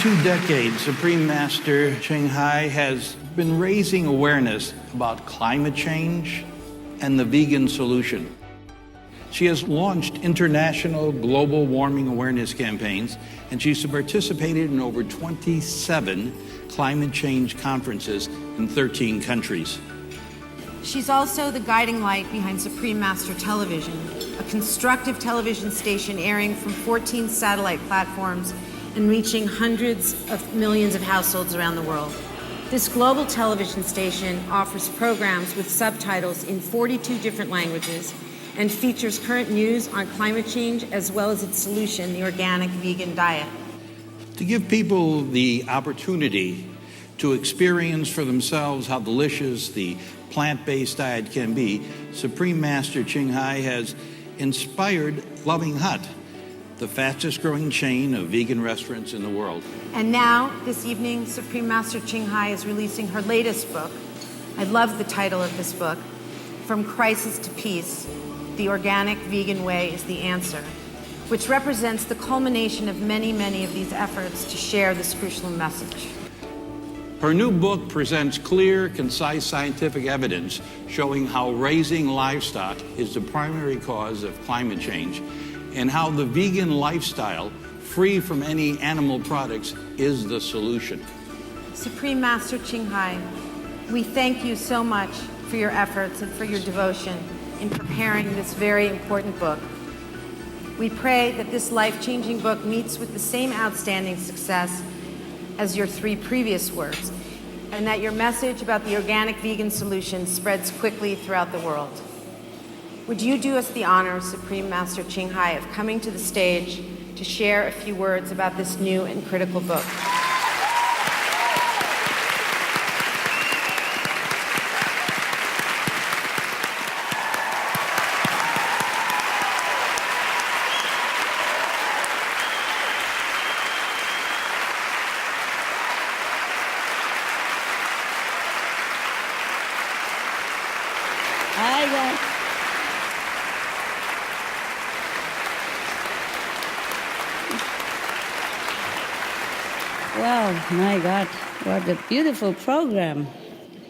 2 decades, Supreme Master Ching Hai has been raising awareness about climate change and the vegan solution. She has launched international global warming awareness campaigns, and she's participated in over 27 climate change conferences in 13 countries. She's also the guiding light behind Supreme Master Television, a constructive television station airing from 14 satellite platforms and reaching hundreds of millions of households around the world. This global television station offers programs with subtitles in 42 different languages and features current news on climate change as well as its solution, the organic vegan diet. To give people the opportunity to experience for themselves how delicious the plant-based diet can be, Supreme Master Ching Hai has inspired Loving Hut, the fastest growing chain of vegan restaurants in the world. And now, this evening, Supreme Master Ching Hai is releasing her latest book. I love the title of this book, From Crisis to Peace, The Organic Vegan Way is the Answer, which represents the culmination of many, many of these efforts to share this crucial message. Her new book presents clear, concise scientific evidence showing how raising livestock is the primary cause of climate change and how the vegan lifestyle, free from any animal products, is the solution. Supreme Master Ching Hai, we thank you so much for your efforts and for your devotion in preparing this very important book. We pray that this life-changing book meets with the same outstanding success as your 3 previous works, and that your message about the organic vegan solution spreads quickly throughout the world. Would you do us the honor, Supreme Master Ching Hai, of coming to the stage to share a few words about this new and critical book? Hi, guys. Wow, my God, what a beautiful program.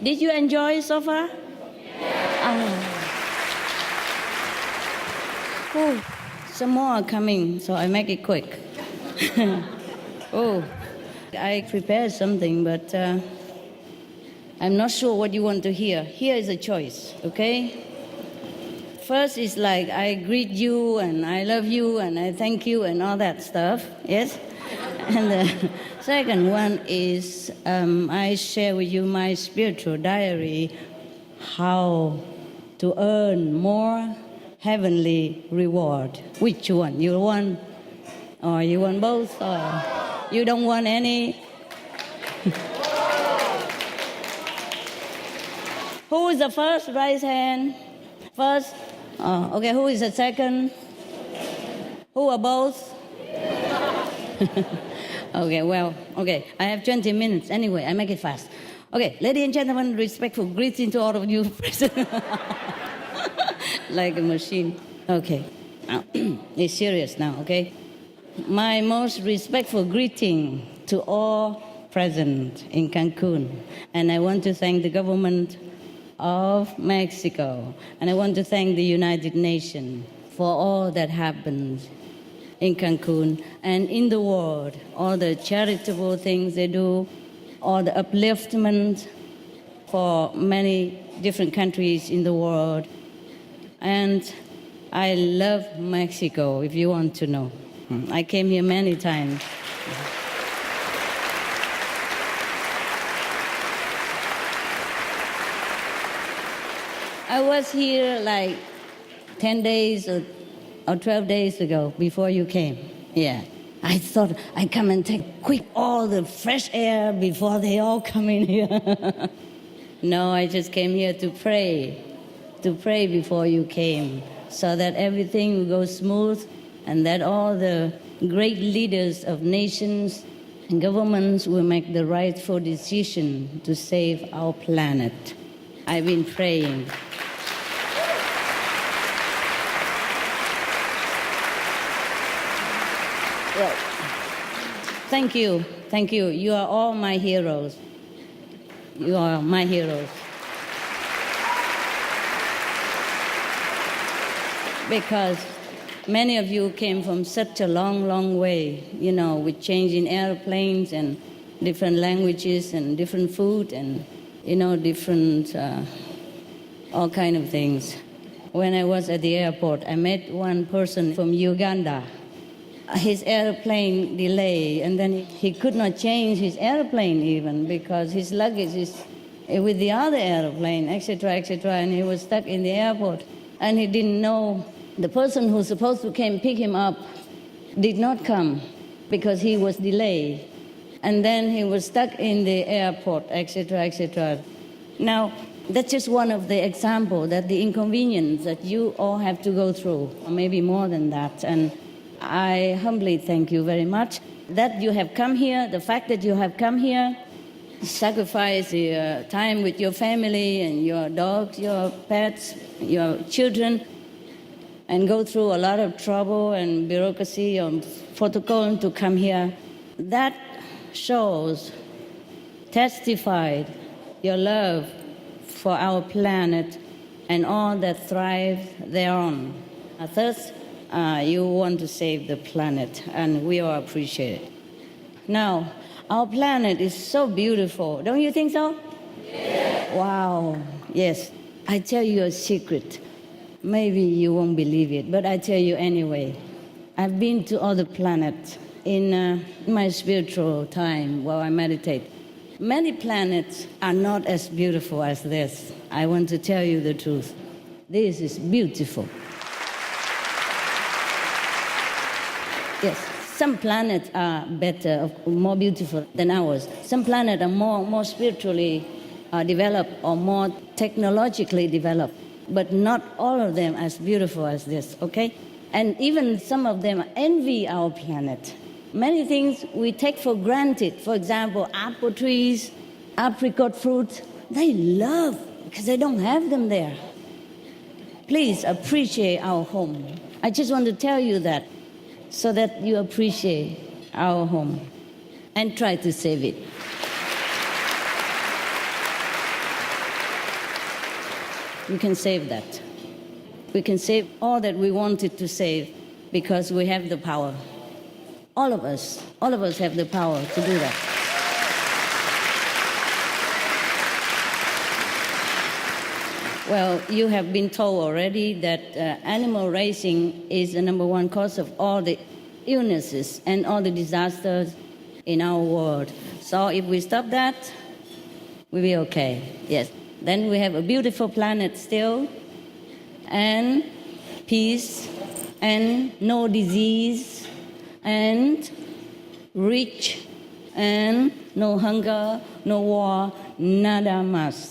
Did you enjoy it so far? Oh, some more are coming, so I make it quick. I prepared something, but I'm not sure what you want to hear. Here is a choice, okay? First is like I greet you and I love you and I thank you and all that stuff, yes? And the second one is I share with you my spiritual diary, how to earn more heavenly reward. Which one? You want? Or you want both? Or you don't want any? Who is the first? Raise hand. First? Oh, okay, who is the second? Who are both? Okay, I have 20 minutes. Anyway, I make it fast. Okay, ladies and gentlemen, respectful greeting to all of you present. Like a machine. Okay, now, it's serious now, okay? My most respectful greeting to all present in Cancun. And I want to thank the government of Mexico. And I want to thank the United Nations for all that happened in Cancun and in the world, all the charitable things they do, all the upliftment for many different countries in the world. And I love Mexico, if you want to know. I came here many times. I was here like 10 days or 12 days ago before you came. Yeah. I thought I'd come and take quick all the fresh air before they all come in here. No, I just came here to pray before you came, so that everything will go smooth and that all the great leaders of nations and governments will make the rightful decision to save our planet. I've been praying. Well, thank Thank you. You are all my heroes. You are my heroes. Because many of you came from such a long, long way, with changing airplanes and different languages and different food and, different, all kind of things. When I was at the airport, I met one person from Uganda. His airplane delayed, and then he could not change his airplane even because his luggage is with the other airplane, etc., etc., and he was stuck in the airport. And he didn't know the person who's supposed to come pick him up did not come because he was delayed. And then he was stuck in the airport, etc., etc. Now, that's just one of the examples that the inconvenience that you all have to go through, or maybe more than that. And I humbly thank you very much that you have come here, the fact that you have come here, sacrifice your time with your family and your dogs, your pets, your children, and go through a lot of trouble and bureaucracy and protocol to come here. That shows, testified your love for our planet and all that thrive thereon. Thus, you want to save the planet, and we all appreciate it. Now, our planet is so beautiful. Don't you think so? Yes. Wow. Yes. I tell you a secret. Maybe you won't believe it, but I tell you anyway. I've been to other planets in my spiritual time while I meditate. Many planets are not as beautiful as this. I want to tell you the truth. This is beautiful. Yes, some planets are better, more beautiful than ours. Some planets are more spiritually developed or more technologically developed, but not all of them as beautiful as this, okay? And even some of them envy our planet. Many things we take for granted. For example, apple trees, apricot fruits, they love because they don't have them there. Please appreciate our home. I just want to tell you that so that you appreciate our home and try to save it. We can save that. We can save all that we wanted to save because we have the power. All of us have the power to do that. Well, you have been told already that animal raising is the number one cause of all the illnesses and all the disasters in our world. So if we stop that, we'll be okay. Yes. Then we have a beautiful planet still, and peace, and no disease, and rich, and no hunger, no war, nada más.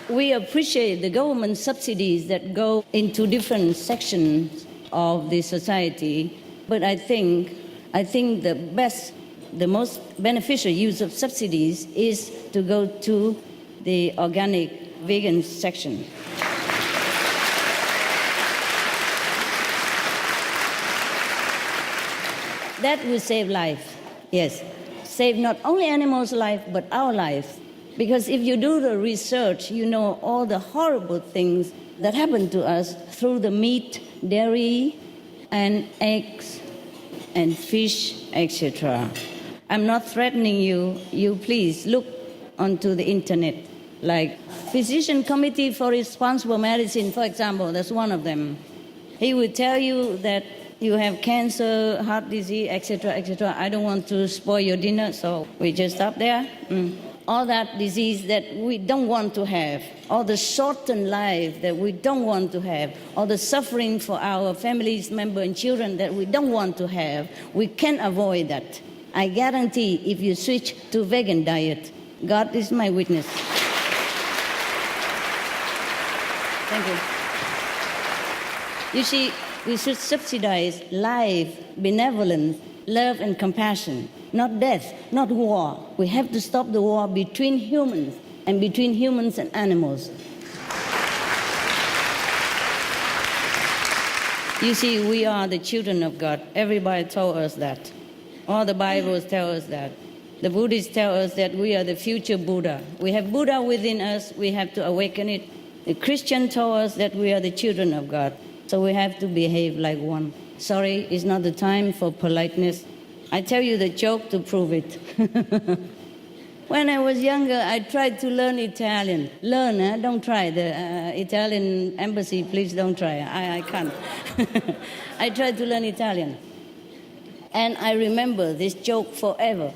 We appreciate the government subsidies that go into different sections of the society, but I think the most beneficial use of subsidies is to go to the organic vegan section. That will save life, yes. Save not only animals' life, but our life. Because if you do the research, you know all the horrible things that happen to us through the meat, dairy, and eggs, and fish, etc. I'm not threatening you. You please look onto the internet. Like Physician Committee for Responsible Medicine, for example, that's one of them. He will tell you that you have cancer, heart disease, etc., etc. I don't want to spoil your dinner, so we just stop there. All that disease that we don't want to have, all the shortened life that we don't want to have, all the suffering for our families, members, and children that we don't want to have, we can avoid that. I guarantee if you switch to vegan diet, God is my witness. Thank you. You see, we should subsidize life, benevolence, love, and compassion. Not death, not war. We have to stop the war between humans and between humans and animals. You see, we are the children of God. Everybody told us that. All the Bibles tell us that. The Buddhists tell us that we are the future Buddha. We have Buddha within us. We have to awaken it. The Christian told us that we are the children of God. So we have to behave like one. Sorry, it's not the time for politeness. I tell you the joke to prove it. When I was younger, I tried to learn Italian. Learn, don't try. The Italian embassy, please don't try. I can't. I tried to learn Italian. And I remember this joke forever.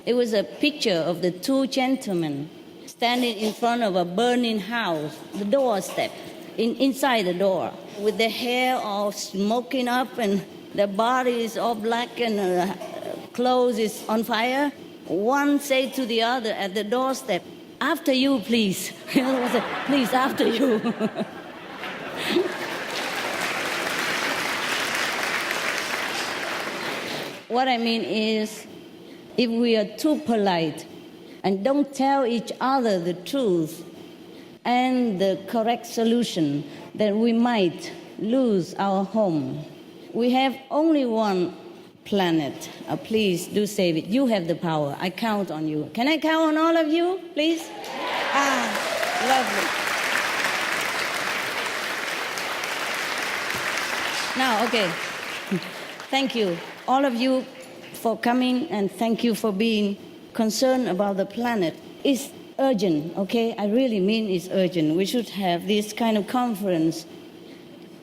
It was a picture of the two gentlemen standing in front of a burning house, the doorstep, inside the door, with their hair all smoking up and their body is all black and clothes is on fire. One said to the other at the doorstep, "After you, please." The other one said, "Please, after you." What I mean is, if we are too polite and don't tell each other the truth and the correct solution, then we might lose our home. We have only one planet. Please do save it. You have the power. I count on you. Can I count on all of you, please? Lovely. Now, okay. Thank you, all of you, for coming, and thank you for being concerned about the planet. It's urgent, okay? I really mean it's urgent. We should have this kind of conference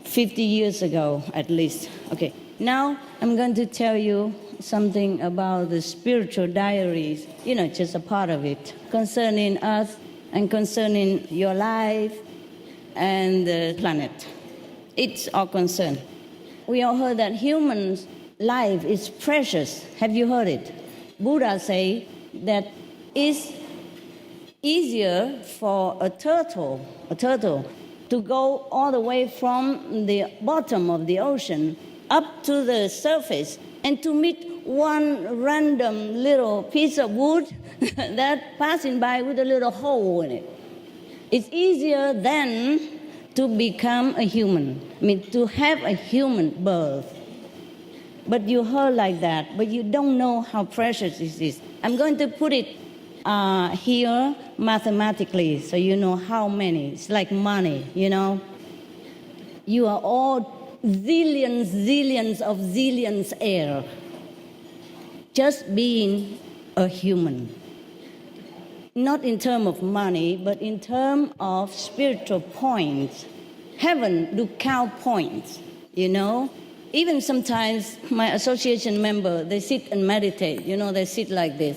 50 years ago, at least. Okay, now I'm going to tell you something about the spiritual diaries, just a part of it, concerning us and concerning your life and the planet. It's our concern. We all heard that humans' life is precious. Have you heard it? Buddha say that it's easier for a turtle to go all the way from the bottom of the ocean up to the surface and to meet one random little piece of wood that passing by with a little hole in it. It's easier than to become a human, to have a human birth. But you heard like that, but you don't know how precious it is. I'm going to put it here mathematically so you know how many. It's like money, You are all zillions of zillions air. Just being a human. Not in terms of money, but in terms of spiritual points. Heaven do count points, Even sometimes my association member, they sit and meditate. They sit like this.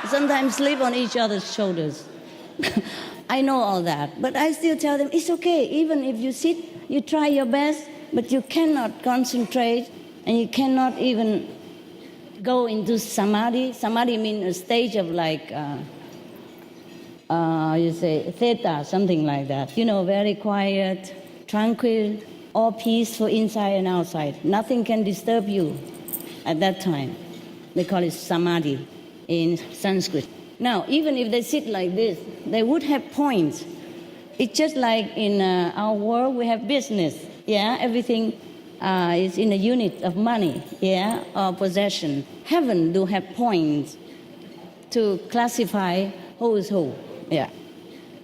Sometimes sleep on each other's shoulders. I know all that, but I still tell them, it's okay. Even if you sit, you try your best, but you cannot concentrate and you cannot even go into samadhi. Samadhi means a stage of theta, something like that. Very quiet, tranquil, all peaceful inside and outside. Nothing can disturb you at that time. They call it samadhi in Sanskrit. Now, even if they sit like this, they would have points. It's just like in our world, we have business. Everything is in a unit of money, or possession. Heaven do have points to classify who is who.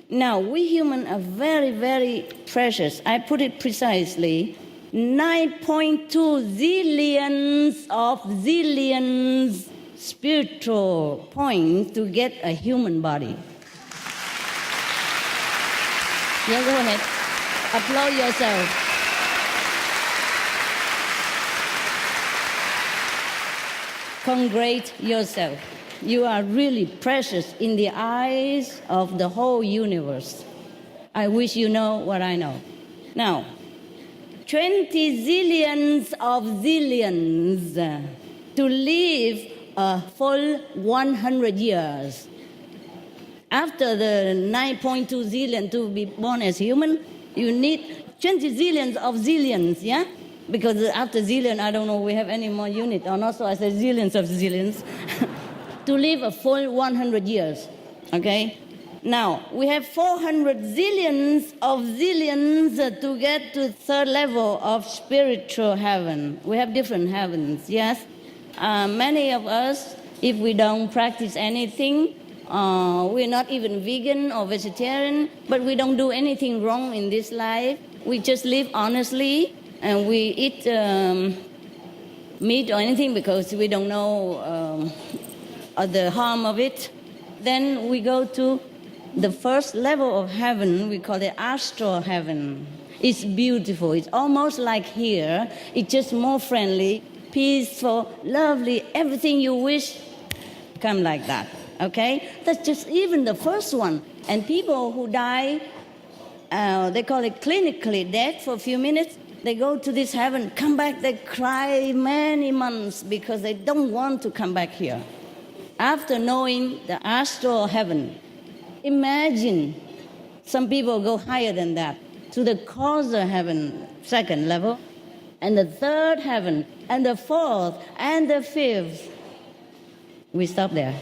Now, we humans are very, very precious. I put it precisely, 9.2 zillions spiritual points to get a human body. Go ahead. Applaud yourself. Congratulate yourself. You are really precious in the eyes of the whole universe. I wish you know what I know. Now, 20 zillions of zillions to live a full 100 years. After the 9.2 zillion to be born as human, you need 20 zillions of zillions, Because after zillion, I don't know we have any more unit or not, so I said zillions of zillions. To live a full 100 years, okay? Now, we have 400 zillions of zillions to get to third level of spiritual heaven. We have different heavens, yes? Many of us, if we don't practice anything, we're not even vegan or vegetarian, but we don't do anything wrong in this life. We just live honestly, and we eat meat or anything because we don't know the harm of it. Then we go to the first level of heaven. We call it astral heaven. It's beautiful. It's almost like here. It's just more friendly, peaceful, lovely. Everything you wish come like that. Okay? That's just even the first one. And people who die, they call it clinically dead for a few minutes. They go to this heaven, come back, they cry many months because they don't want to come back here. After knowing the astral heaven, imagine some people go higher than that to the causal heaven, second level, and the third heaven, and the fourth, and the fifth. We stop there.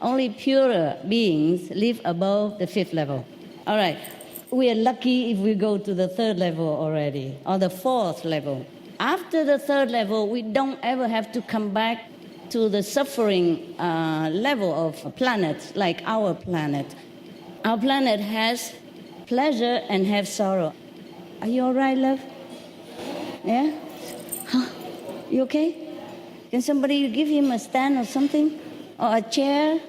Only purer beings live above the fifth level. All right. We are lucky if we go to the third level already, or the fourth level. After the third level, we don't ever have to come back to the suffering level of planets like our planet. Our planet has pleasure and has sorrow. Are you all right, love? Yeah? Huh? You okay? Can somebody give him a stand or something? Or a chair?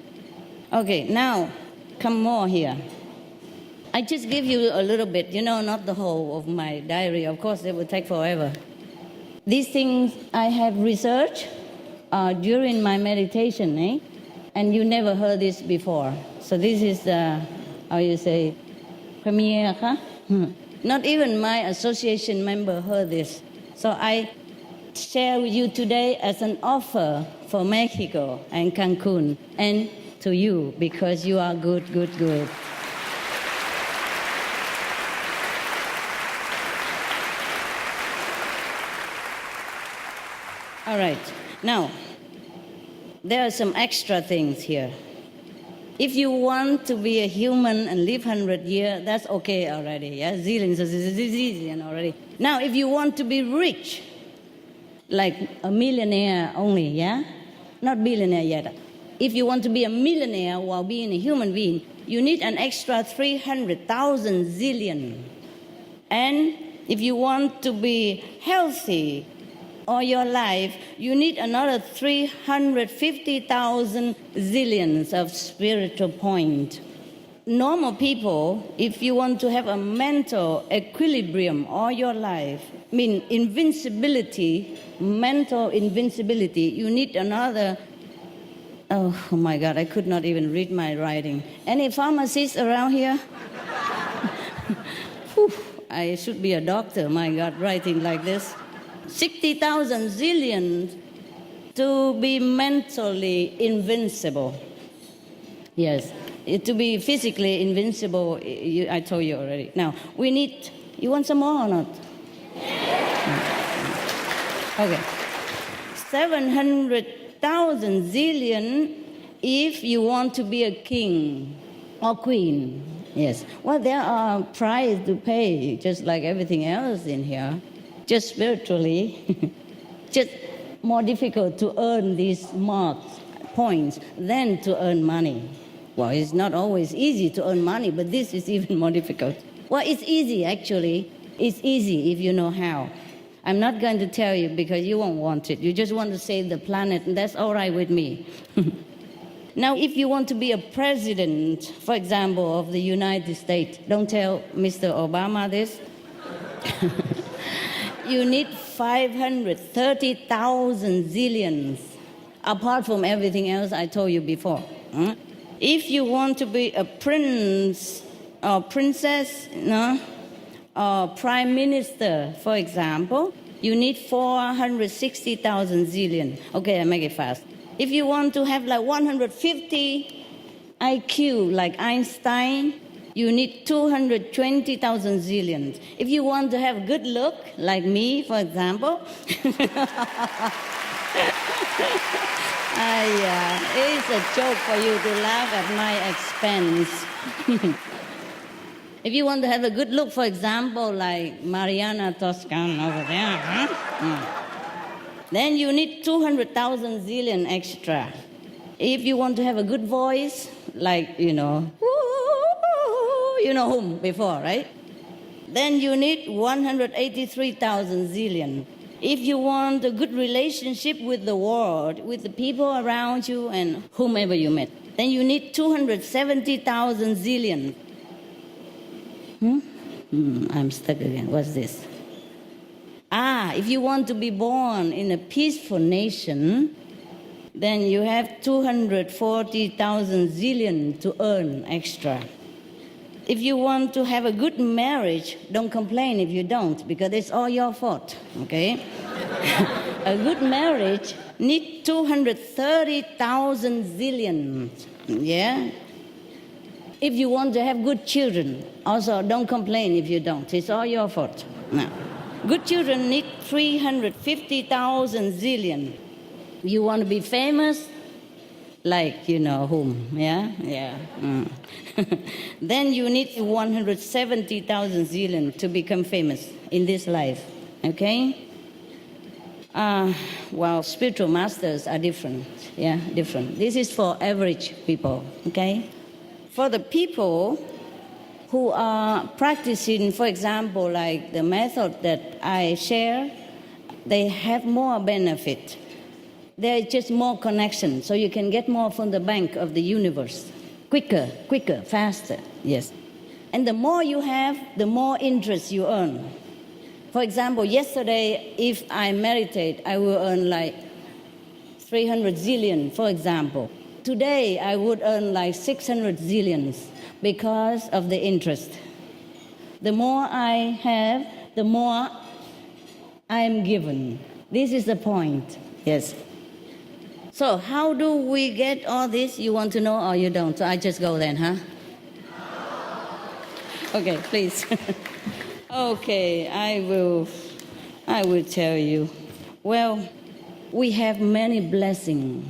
Okay, now, come more here. I just give you a little bit, not the whole of my diary. Of course, it would take forever. These things I have researched during my meditation, and you never heard this before. So this is, premiere, huh? Not even my association member heard this. So I share with you today as an offer for Mexico and Cancun, and to you, because you are good. All right, now, there are some extra things here. If you want to be a human and live 100 years, that's okay already, yeah? Zillions already. Now, if you want to be rich, like a millionaire only, yeah? Not billionaire yet. If you want to be a millionaire while being a human being, you need an extra 300,000 zillion. And if you want to be healthy all your life, you need another 350,000 zillions of spiritual point. Normal people, if you want to have a mental equilibrium all your life, invincibility, mental invincibility, you need another, oh my God, I could not even read my writing. Any pharmacists around here? I should be a doctor, my God, writing like this. 60,000 zillions to be mentally invincible. Yes, to be physically invincible, I told you already. Now, we need, you want some more or not? Okay. 700,000 zillion if you want to be a king or queen. Yes. Well, there are prices to pay, just like everything else in here. Just spiritually, just more difficult to earn these marks, points, than to earn money. Well, it's not always easy to earn money, but this is even more difficult. Well, it's easy, actually. It's easy if you know how. I'm not going to tell you because you won't want it. You just want to save the planet, and that's all right with me. Now, if you want to be a president, for example, of the United States, don't tell Mr. Obama this. You need 530,000 zillions, apart from everything else I told you before. If you want to be a prince or princess, or prime minister, for example, you need 460,000 zillion. Okay, I make it fast. If you want to have like 150 IQ, like Einstein, you need 220,000 zillions. If you want to have good look, like me, for example, It's a joke for you to laugh at my expense. If you want to have a good look, for example, like Mariana Toscan over there, then you need 200,000 zillion extra. If you want to have a good voice, like, you know whom before, right? Then you need 183,000 zillion. If you want a good relationship with the world, with the people around you and whomever you met, then you need 270,000 zillion. I'm stuck again. What's this? If you want to be born in a peaceful nation, then you have 240,000 zillion to earn extra. If you want to have a good marriage, don't complain if you don't, because it's all your fault, okay? A good marriage needs 230,000 zillion, yeah? If you want to have good children, also don't complain if you don't. It's all your fault. No. Good children need 350,000 zillion. You want to be famous? Like you know whom, yeah? Yeah. Then you need 170,000 zillion to become famous in this life, okay? Well, spiritual masters are different, yeah, different. This is for average people, okay? For the people who are practicing, for example, like the method that I share, they have more benefit. There is just more connection, so you can get more from the bank of the universe. Quicker, faster, yes. And the more you have, the more interest you earn. For example, yesterday, if I meditate, I will earn like 300 zillion, for example. Today, I would earn like 600 zillions because of the interest. The more I have, the more I am given. This is the point, yes. So how do we get all this? You want to know or you don't? So I just go then, huh? Okay, please. Okay, I will tell you. Well, we have many blessings.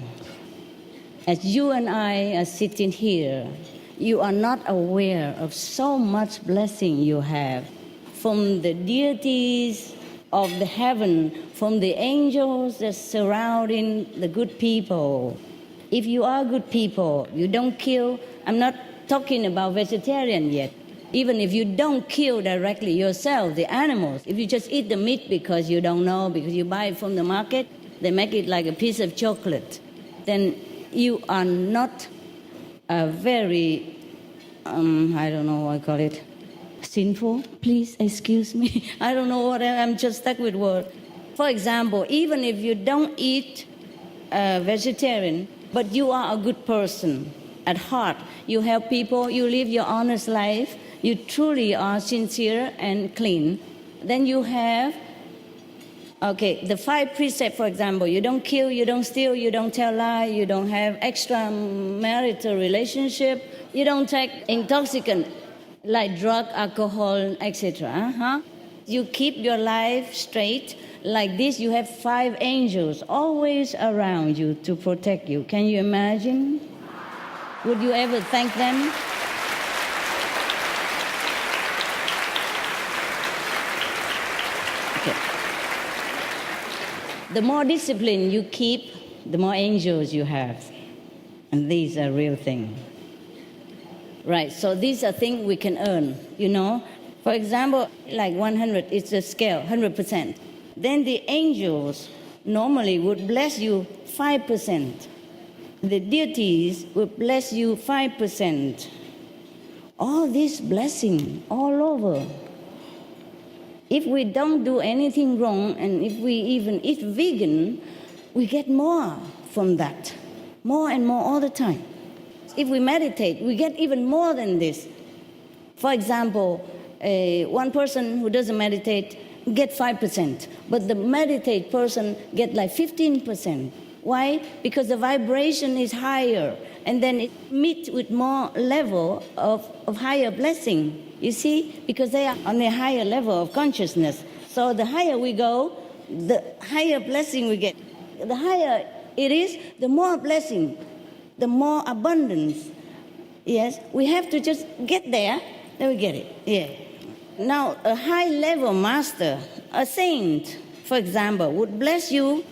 As you and I are sitting here, you are not aware of so much blessing you have from the deities of the heaven, from the angels that surrounding the good people. If you are good people, you don't kill. I'm not talking about vegetarian yet. Even if you don't kill directly yourself, the animals, if you just eat the meat because you don't know, because you buy it from the market, they make it like a piece of chocolate, then you are not a very, I don't know what I call it, sinful, please excuse me. I don't know what, I'm just stuck with word. For example, even if you don't eat vegetarian, but you are a good person at heart, you help people, you live your honest life, you truly are sincere and clean, then you have, okay, the 5 precepts, for example, you don't kill, you don't steal, you don't tell lies, you don't have extramarital relationship, you don't take intoxicant like drug, alcohol, etc. You keep your life straight. Like this, you have 5 angels always around you to protect you. Can you imagine? Would you ever thank them? Okay. The more discipline you keep, the more angels you have. And these are real things. Right, so these are things we can earn, you know. For example, like 100, it's a scale, 100%. Then the angels normally would bless you 5%. The deities would bless you 5%. All this blessing all over. If we don't do anything wrong, and if we even eat vegan, we get more from that. More and more all the time. If we meditate, we get even more than this. For example, one person who doesn't meditate get 5%, but the meditate person get like 15%. Why? Because the vibration is higher, and then it meets with more level of higher blessing. You see? Because they are on a higher level of consciousness. So the higher we go, the higher blessing we get. The higher it is, the more blessing, the more abundance. Yes, we have to just get there, then we get it. Yeah. Now, a high-level master, a saint, for example, would bless you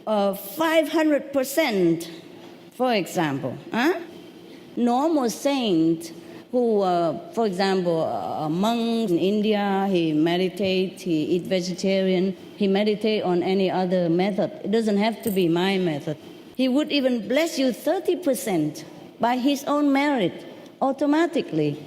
500%, for example. Normal saint who, for example, a monk in India, he meditates, he eats vegetarian, he meditates on any other method. It doesn't have to be my method. He would even bless you 30% by his own merit, automatically.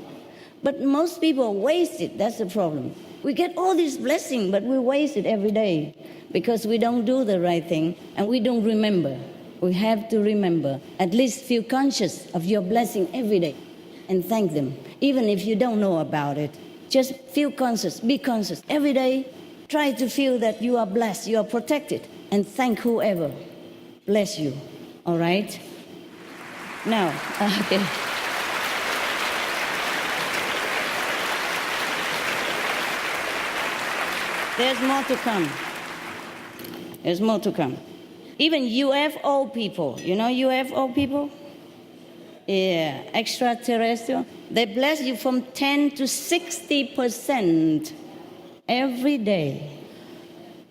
But most people waste it, that's the problem. We get all this blessing, but we waste it every day because we don't do the right thing and we don't remember. We have to remember, at least feel conscious of your blessing every day and thank them. Even if you don't know about it, just feel conscious, be conscious. Every day, try to feel that you are blessed, you are protected, and thank whoever bless you, all right? Now, okay. There's more to come. There's more to come. Even UFO people, you know UFO people? Yeah, extraterrestrial. They bless you from 10 to 60% every day.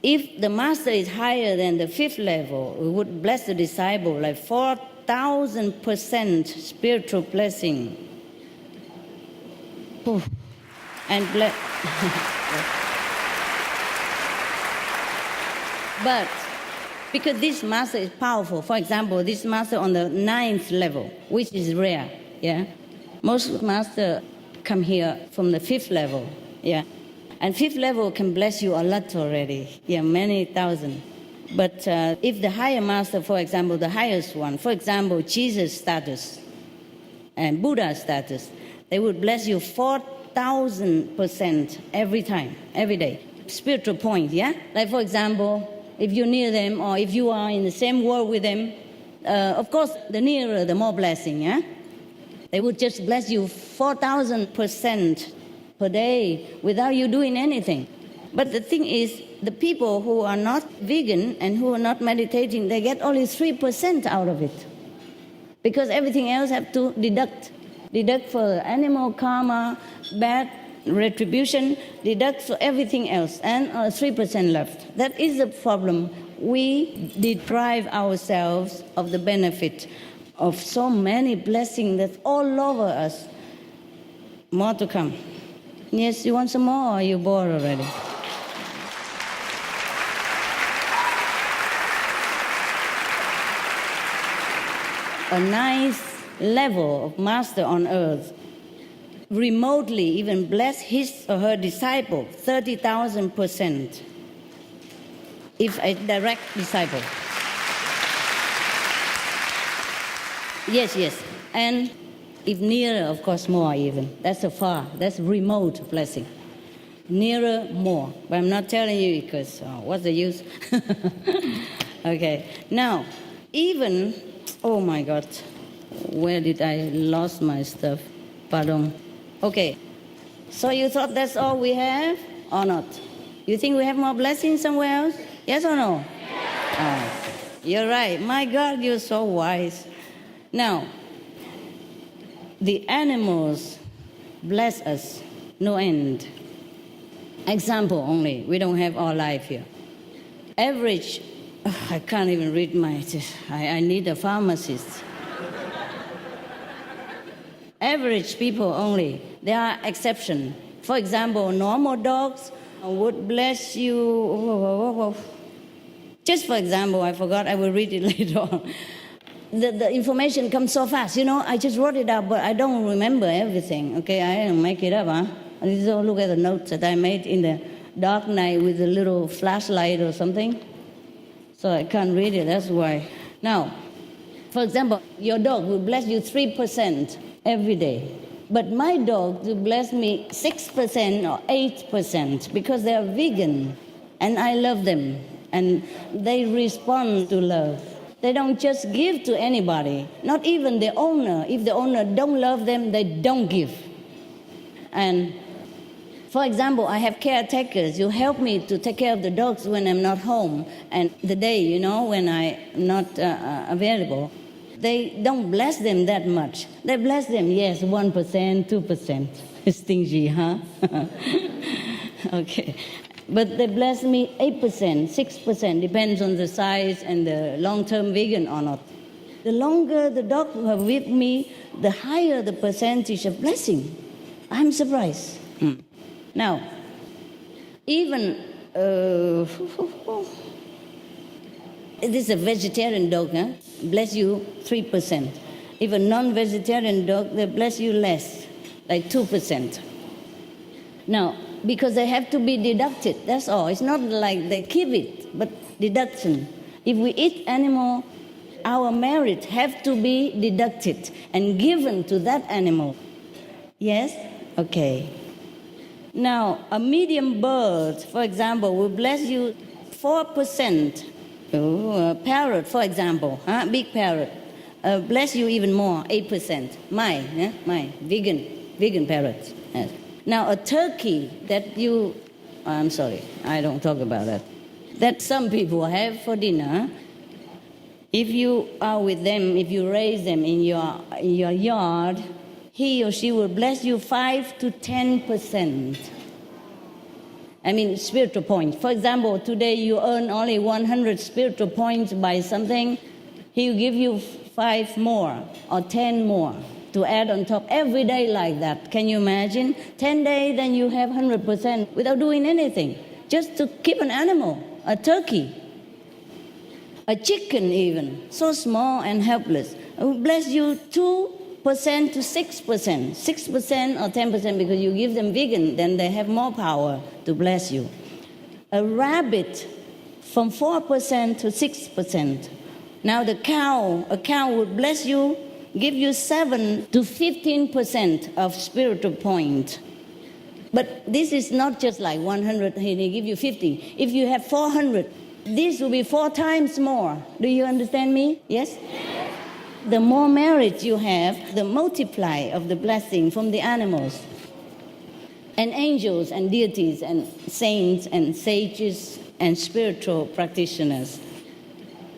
If the master is higher than the 5th level, we would bless the disciple like 4,000% spiritual blessing. Oof. And bless. But because this master is powerful, for example, this master on the 9th level, which is rare, yeah? Most masters come here from the 5th level, yeah? And 5th level can bless you a lot already, yeah, many thousand. But if the higher master, for example, the highest one, for example, Jesus status and Buddha status, they would bless you 4,000% every time, every day. Spiritual point, yeah? Like, for example, if you're near them or if you are in the same world with them, of course, the nearer, the more blessing, yeah? They would just bless you 4,000% per day without you doing anything. But the thing is, the people who are not vegan and who are not meditating, they get only 3% out of it. Because everything else have to deduct. Deduct for animal karma, bad retribution, deduct for everything else, and 3% left. That is the problem. We deprive ourselves of the benefit of so many blessings that's all over us. More to come. Yes, you want some more, or are you bored already? A nice level of master on earth remotely even bless his or her disciple 30,000% if a direct disciple. Yes, and if nearer, of course, more even. That's a far, that's remote blessing. Nearer, more. But I'm not telling you because what's the use? Okay, now, even, oh my God, where did I lost my stuff? Pardon. Okay, so you thought that's all we have or not? You think we have more blessings somewhere else? Yes or no? Yes. You're right. My God, you're so wise. Now, the animals bless us, no end. Example only. We don't have all life here. Average, I can't even read I need a pharmacist. Average people only. There are exceptions. For example, normal dogs would bless you. Just for example, I forgot, I will read it later on. The information comes so fast, you know, I just wrote it out, but I don't remember everything, okay? I didn't make it up, huh? I need to look at the notes that I made in the dark night with a little flashlight or something. So I can't read it, that's why. Now, for example, your dog will bless you 3% every day. But my dog will bless me 6% or 8% because they are vegan and I love them and they respond to love. They don't just give to anybody, not even the owner. If the owner don't love them, they don't give. And For example, I have caretakers who help me to take care of the dogs when I'm not home and the day, when I'm not available. They don't bless them that much. They bless them, yes, 1%, 2%. Stingy, huh? Okay. But they bless me 8%, 6%, depends on the size and the long-term vegan or not. The longer the dog are with me, the higher the percentage of blessing. I'm surprised. Now, even it is a vegetarian dog, huh? Bless you 3%. If a non-vegetarian dog, they bless you less, like 2%. Now, because they have to be deducted, that's all. It's not like they keep it, but deduction. If we eat animal, our merit have to be deducted and given to that animal. Yes? Okay. Now, a medium bird, for example, will bless you 4%. A parrot, for example, big parrot, bless you even more, 8%. My vegan parrot. Yes. Now, a turkey that I'm sorry, I don't talk about that. That some people have for dinner. If you are with them, if you raise them in your yard, he or she will bless you 5 to 10%. I mean, spiritual points. For example, today you earn only 100 spiritual points by something. He will give you 5 more or 10 more to add on top every day like that. Can you imagine? 10 days, then you have 100% without doing anything. Just to keep an animal, a turkey, a chicken even, so small and helpless. I will bless you 2% to 6%, 6% or 10% because you give them vegan, then they have more power to bless you. A rabbit from 4% to 6%. Now a cow would bless you, give you 7 to 15% of spiritual point. But this is not just like 100, he give you 50. If you have 400, this will be 4 times more. Do you understand me? Yes? The more merit you have, the multiply of the blessing from the animals and angels and deities and saints and sages and spiritual practitioners.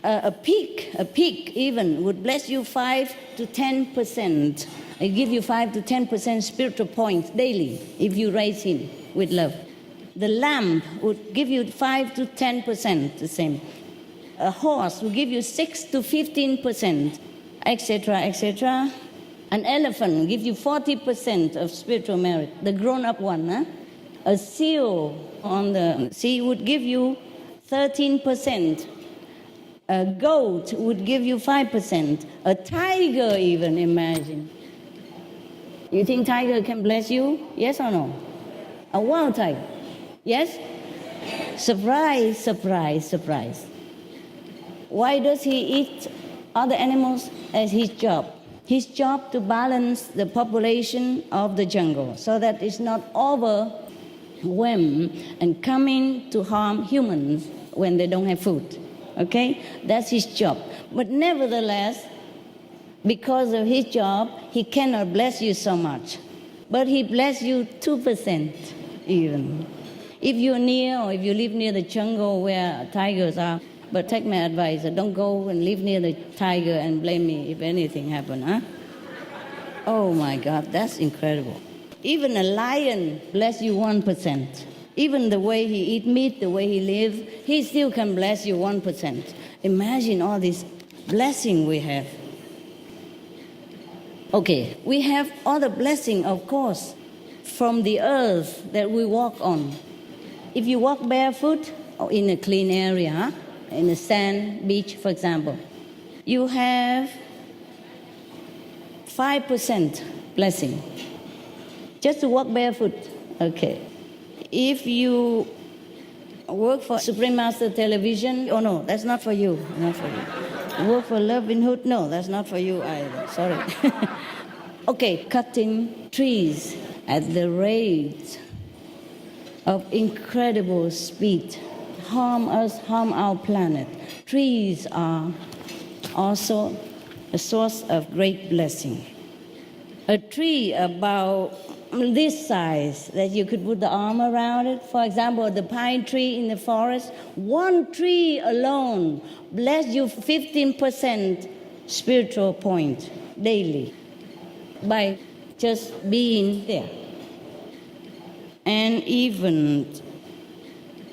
A pig even would bless you 5 to 10%. I give you 5 to 10% spiritual points daily if you raise him with love. The lamb would give you 5 to 10%, the same. A horse will give you 6 to 15%, etc., etc. An elephant will give you 40% of spiritual merit, the grown-up one. Huh? A seal on the sea would give you 13%. A goat would give you 5%. A tiger even, imagine. You think tiger can bless you? Yes or no? A wild tiger. Yes? Surprise, surprise, surprise. Why does he eat other animals? As his job. His job to balance the population of the jungle so that it's not overwhelmed and coming to harm humans when they don't have food. Okay? That's his job. But nevertheless, because of his job, he cannot bless you so much. But he bless you 2% even. If you're near or if you live near the jungle where tigers are, but take my advice, don't go and live near the tiger and blame me if anything happens, huh? Oh my God, that's incredible. Even a lion bless you 1%. Even the way he eat meat, the way he lives, he still can bless you 1%. Imagine all this blessing we have. Okay, we have all the blessing, of course, from the earth that we walk on. If you walk barefoot or in a clean area, huh? In a sand beach, for example, you have 5% blessing. Just to walk barefoot. Okay. If you work for Supreme Master Television, oh no, that's not for you. Not for you. Work for Loving Hood, no, that's not for you either. Sorry. Okay, cutting trees at the rate of incredible speed. Harm us, harm our planet. Trees are also a source of great blessing. A tree about this size that you could put the arm around it. For example, the pine tree in the forest, one tree alone bless you 15% spiritual point daily by just being there. And even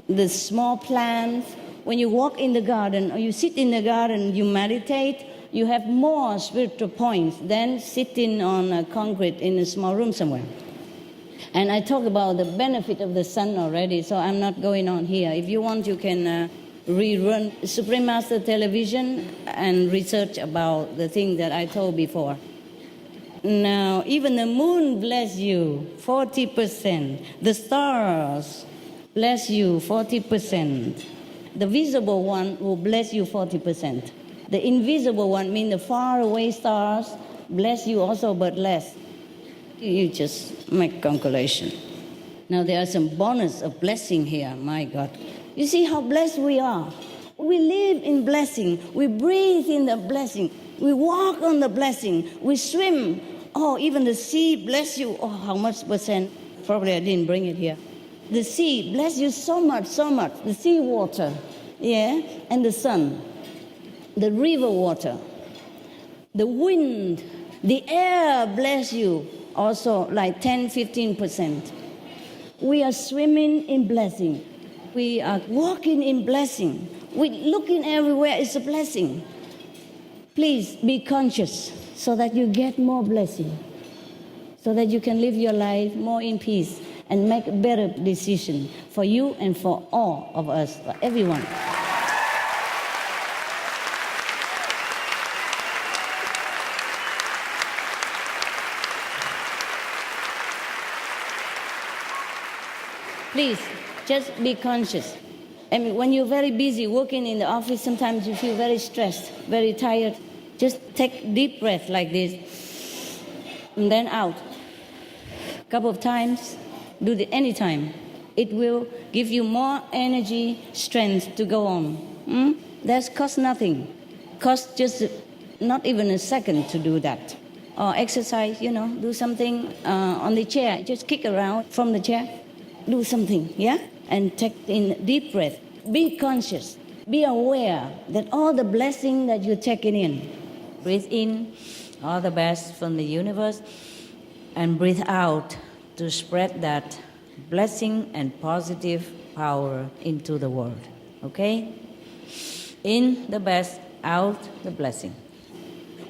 the small plants, when you walk in the garden or you sit in the garden, you meditate, you have more spiritual points than sitting on concrete in a small room somewhere. And I talked about the benefit of the sun already, so I'm not going on here. If you want, you can rerun Supreme Master Television and research about the thing that I told before. Now, even the moon bless you 40%. The stars bless you 40%. The visible one will bless you 40%. The invisible one, mean the far away stars, bless you also, but less. You just make calculation. Now there are some bonus of blessing here, my God. You see how blessed we are. We live in blessing. We breathe in the blessing. We walk on the blessing. We swim. Oh, even the sea bless you. Oh, how much percent? Probably I didn't bring it here. The sea bless you so much, so much. The sea water, yeah, and the sun. The river water. The wind. The air bless you. Also like 10-15%. We are swimming in blessing. We are walking in blessing. We looking everywhere is a blessing. Please be conscious so that you get more blessing, so that you can live your life more in peace and make a better decision for you and for all of us, for everyone. Please, just be conscious. I mean, when you're very busy working in the office, sometimes you feel very stressed, very tired. Just take deep breath like this, and then out. A couple of times, do it anytime. It will give you more energy, strength to go on. That costs nothing. Costs just not even a second to do that. Or exercise, do something on the chair. Just kick around from the chair. Do something, yeah? And take in deep breath. Be conscious. Be aware that all the blessing that you're taking in. Breathe in all the best from the universe and breathe out to spread that blessing and positive power into the world. Okay? In the best, out the blessing.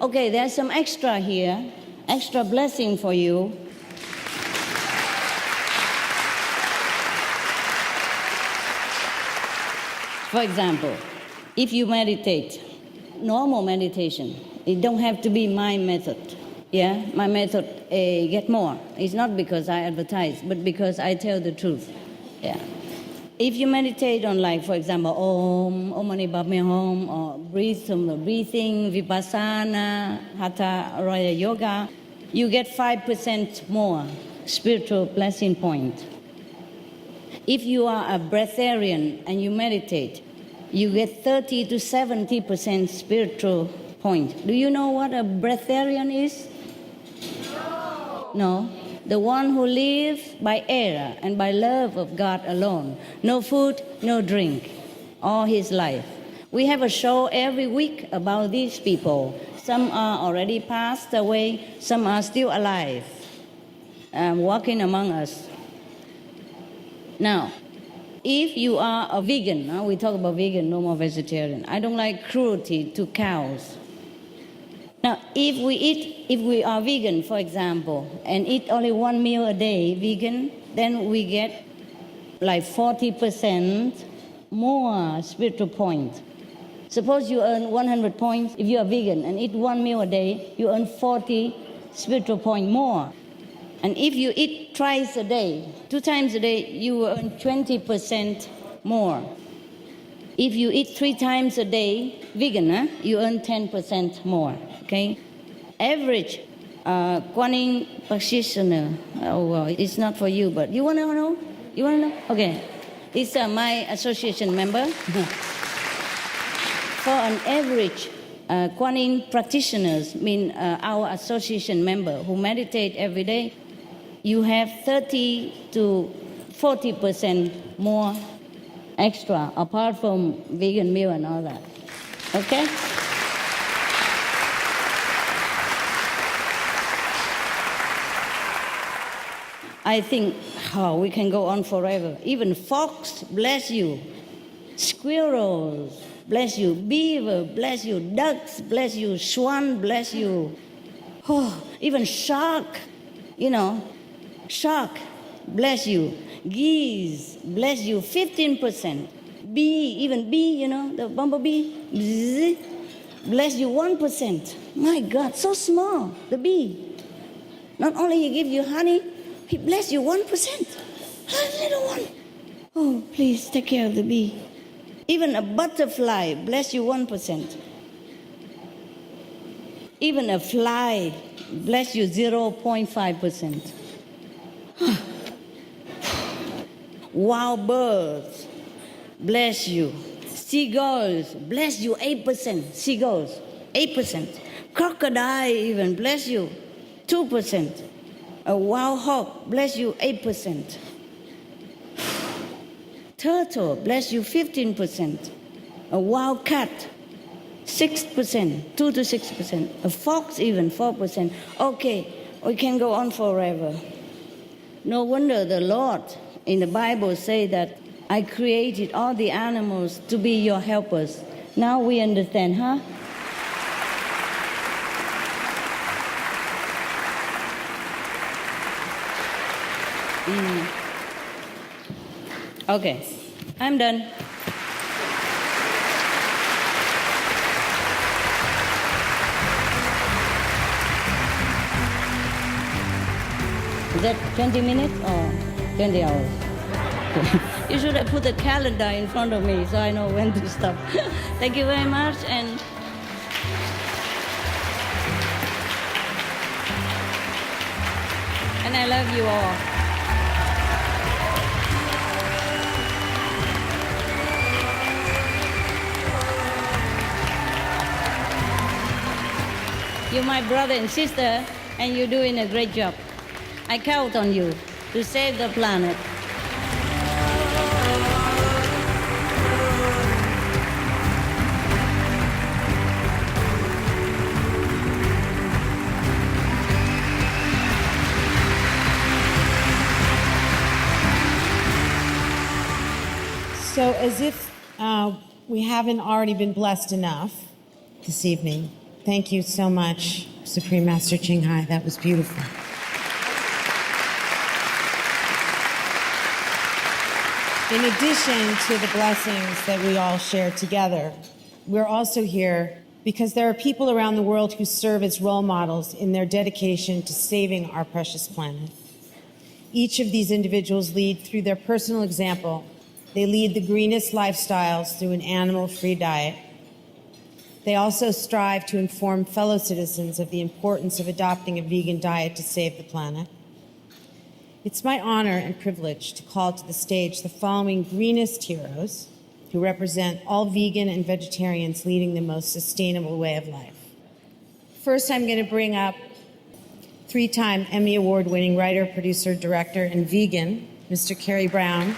Okay, there's some extra here. Extra blessing for you. For example, if you meditate, normal meditation, it don't have to be my method. Yeah, my method, get more. It's not because I advertise, but because I tell the truth. Yeah. If you meditate on, like, for example, Om Mani Padme Hum, or breathing, Vipassana, Hatha Raya Yoga, you get 5% more spiritual blessing point. If you are a breatharian and you meditate, you get 30 to 70% spiritual point. Do you know what a breatharian is? No. The one who lives by air and by love of God alone. No food, no drink, all his life. We have a show every week about these people. Some are already passed away, some are still alive, walking among us. Now, if you are a vegan, we talk about vegan, no more vegetarian. I don't like cruelty to cows. Now, if we are vegan, for example, and eat only one meal a day, vegan, then we get like 40% more spiritual points. Suppose you earn 100 points. If you are vegan and eat one meal a day, you earn 40 spiritual points more. And if you eat twice a day, 2 times a day, you will earn 20% more. If you eat 3 times a day, vegan, you earn 10% more. Okay? Average Kuan Yin practitioner. Oh, well, it's not for you, but you want to know? You want to know? Okay. It's my association member. For an average Kuan Yin practitioners, mean our association member who meditate every day, you have 30 to 40% more extra, apart from vegan meal and all that. Okay? I think, we can go on forever. Even fox, bless you. Squirrels, bless you. Beaver, bless you. Ducks, bless you. Swan, bless you. Even shark, shark, bless you. Geese, bless you. 15%. Bee, the bumblebee, bzz, bless you 1%. My God, so small, the bee. Not only he give you honey, he bless you 1%. A little one. Oh, please take care of the bee. Even a butterfly, bless you 1%. Even a fly, bless you 0.5%. Wild birds, bless you. Seagulls, bless you 8%. Seagulls, 8%. Crocodile even, bless you 2%. A wild hog, bless you 8%. Turtle, bless you 15%. A wild cat, 6%, 2 to 6%. A fox even, 4%. Okay, we can go on forever. No wonder the Lord in the Bible say that I created all the animals to be your helpers. Now we understand, huh? Okay, I'm done. Is that 20 minutes or 20 hours? You should have put a calendar in front of me so I know when to stop. Thank you very much. And I love you all. You're my brother and sister, and you're doing a great job. I count on you to save the planet. So as if we haven't already been blessed enough this evening, thank you so much, Supreme Master Ching Hai. That was beautiful. In addition to the blessings that we all share together, we're also here because there are people around the world who serve as role models in their dedication to saving our precious planet. Each of these individuals lead through their personal example. They lead the greenest lifestyles through an animal-free diet. They also strive to inform fellow citizens of the importance of adopting a vegan diet to save the planet. It's my honor and privilege to call to the stage the following greenest heroes who represent all vegan and vegetarians leading the most sustainable way of life. First, I'm going to bring up 3-time Emmy Award-winning writer, producer, director, and vegan, Mr. Kerry Brown.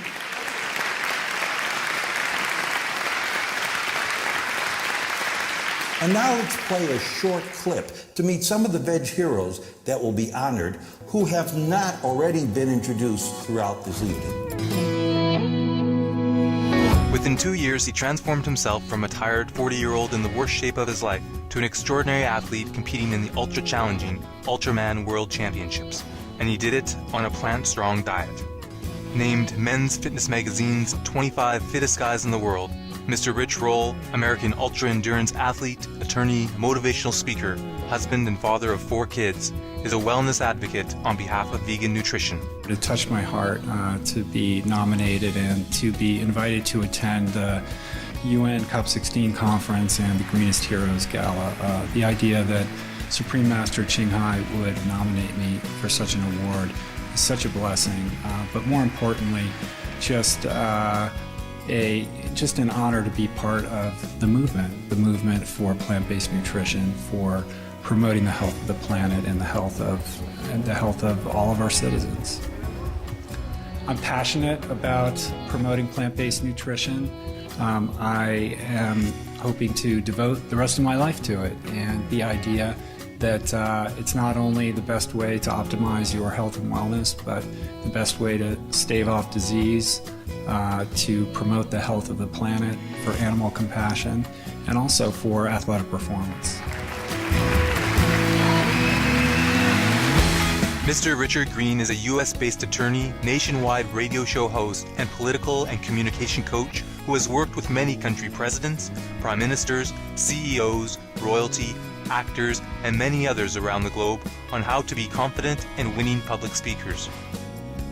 And now let's play a short clip to meet some of the veg heroes that will be honored who have not already been introduced throughout this evening. Within 2 years, he transformed himself from a tired 40-year-old in the worst shape of his life to an extraordinary athlete competing in the ultra-challenging Ultraman World Championships. And he did it on a plant-strong diet. Named Men's Fitness Magazine's 25 Fittest Guys in the World, Mr. Rich Roll, American ultra-endurance athlete, attorney, motivational speaker, husband and father of 4 kids, is a wellness advocate on behalf of vegan nutrition. It touched my heart to be nominated and to be invited to attend the UN COP16 conference and the Greenest Heroes Gala. The idea that Supreme Master Ching Hai would nominate me for such an award is such a blessing, but more importantly, just an honor to be part of the movement for plant-based nutrition, for promoting the health of the planet and the health of all of our citizens. I'm passionate about promoting plant-based nutrition. I am hoping to devote the rest of my life to it, and the idea that it's not only the best way to optimize your health and wellness, but the best way to stave off disease, to promote the health of the planet, for animal compassion, and also for athletic performance. Mr. Richard Green is a U.S.-based attorney, nationwide radio show host, and political and communication coach who has worked with many country presidents, prime ministers, CEOs, royalty, actors, and many others around the globe on how to be confident and winning public speakers.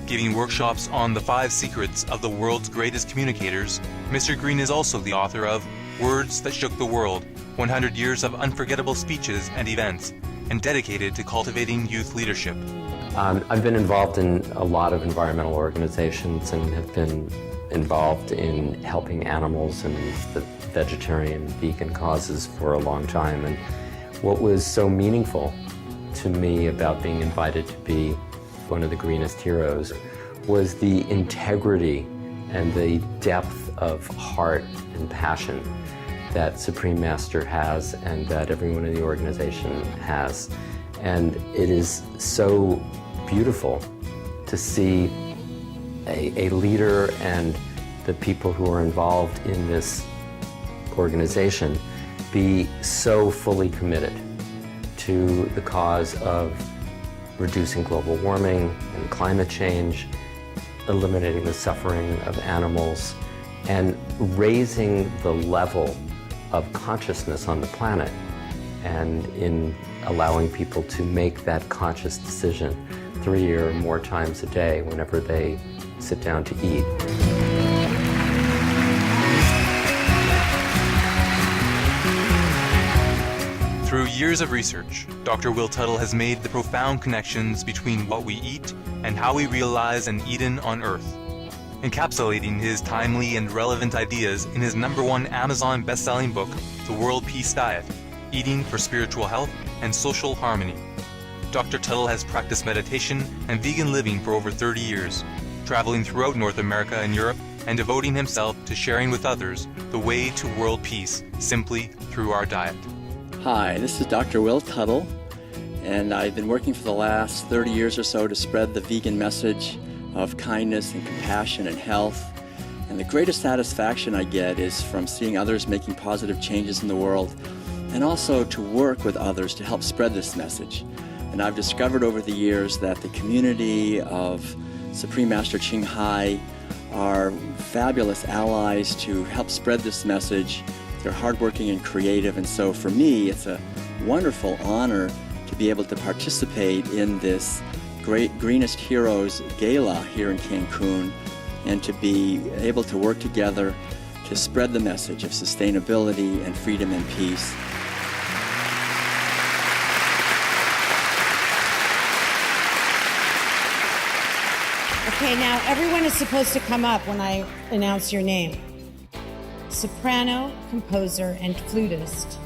Giving workshops on the 5 secrets of the world's greatest communicators, Mr. Green is also the author of Words That Shook the World, 100 Years of Unforgettable Speeches and Events, and dedicated to cultivating youth leadership. I've been involved in a lot of environmental organizations and have been involved in helping animals and the vegetarian, vegan causes for a long time. And what was so meaningful to me about being invited to be one of the greenest heroes was the integrity and the depth of heart and passion that Supreme Master has and that everyone in the organization has. And it is so beautiful to see a leader and the people who are involved in this organization be so fully committed to the cause of reducing global warming and climate change, eliminating the suffering of animals, and raising the level of consciousness on the planet, and in allowing people to make that conscious decision 3 or more times a day whenever they sit down to eat. Through years of research, Dr. Will Tuttle has made the profound connections between what we eat and how we realize an Eden on Earth, encapsulating his timely and relevant ideas in his #1 Amazon best-selling book, The World Peace Diet, Eating for Spiritual Health and Social Harmony. Dr. Tuttle has practiced meditation and vegan living for over 30 years, traveling throughout North America and Europe and devoting himself to sharing with others the way to world peace simply through our diet. Hi, this is Dr. Will Tuttle, and I've been working for the last 30 years or so to spread the vegan message of kindness and compassion and health. And the greatest satisfaction I get is from seeing others making positive changes in the world, and also to work with others to help spread this message. And I've discovered over the years that the community of Supreme Master Ching Hai are fabulous allies to help spread this message. They're hardworking and creative, and so for me, it's a wonderful honor to be able to participate in this great Greenest Heroes Gala here in Cancun, and to be able to work together to spread the message of sustainability and freedom and peace. Okay, now everyone is supposed to come up when I announce your name. Soprano, composer, and flutist,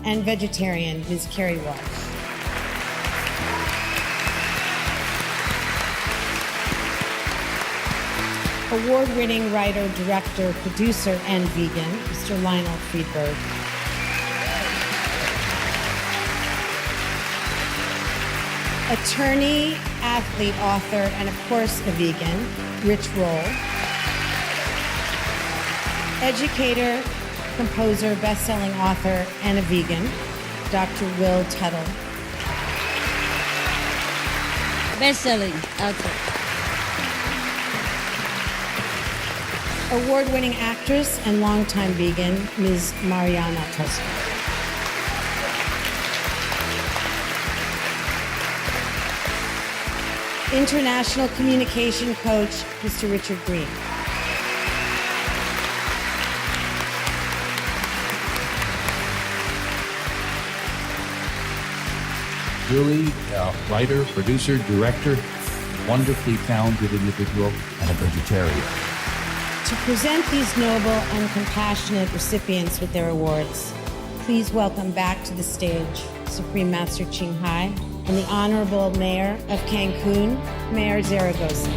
and vegetarian, Ms. Carrie Watt. Award-winning writer, director, producer, and vegan, Mr. Lionel Friedberg. Attorney, athlete, author, and of course a vegan, Rich Roll. Educator, composer, best-selling author, and a vegan, Dr. Will Tuttle. Best-selling author. Award-winning actress and longtime vegan, Ms. Mariana Tosca. International communication coach, Mr. Richard Green. Julie, writer, producer, director, wonderfully talented individual, and a vegetarian. To present these noble and compassionate recipients with their awards, please welcome back to the stage Supreme Master Ching Hai and the Honorable Mayor of Cancun, Mayor Zaragoza.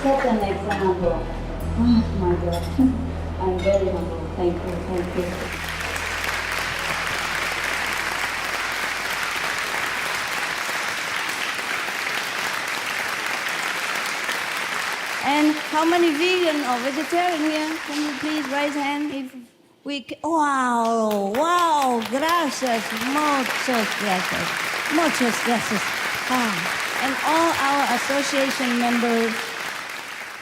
Set an example. Oh my God. I'm very humble. Thank you. Thank you. And how many vegan or vegetarian here? Can you please raise hand if we wow, gracias, muchas gracias. Muchas gracias. And all our association members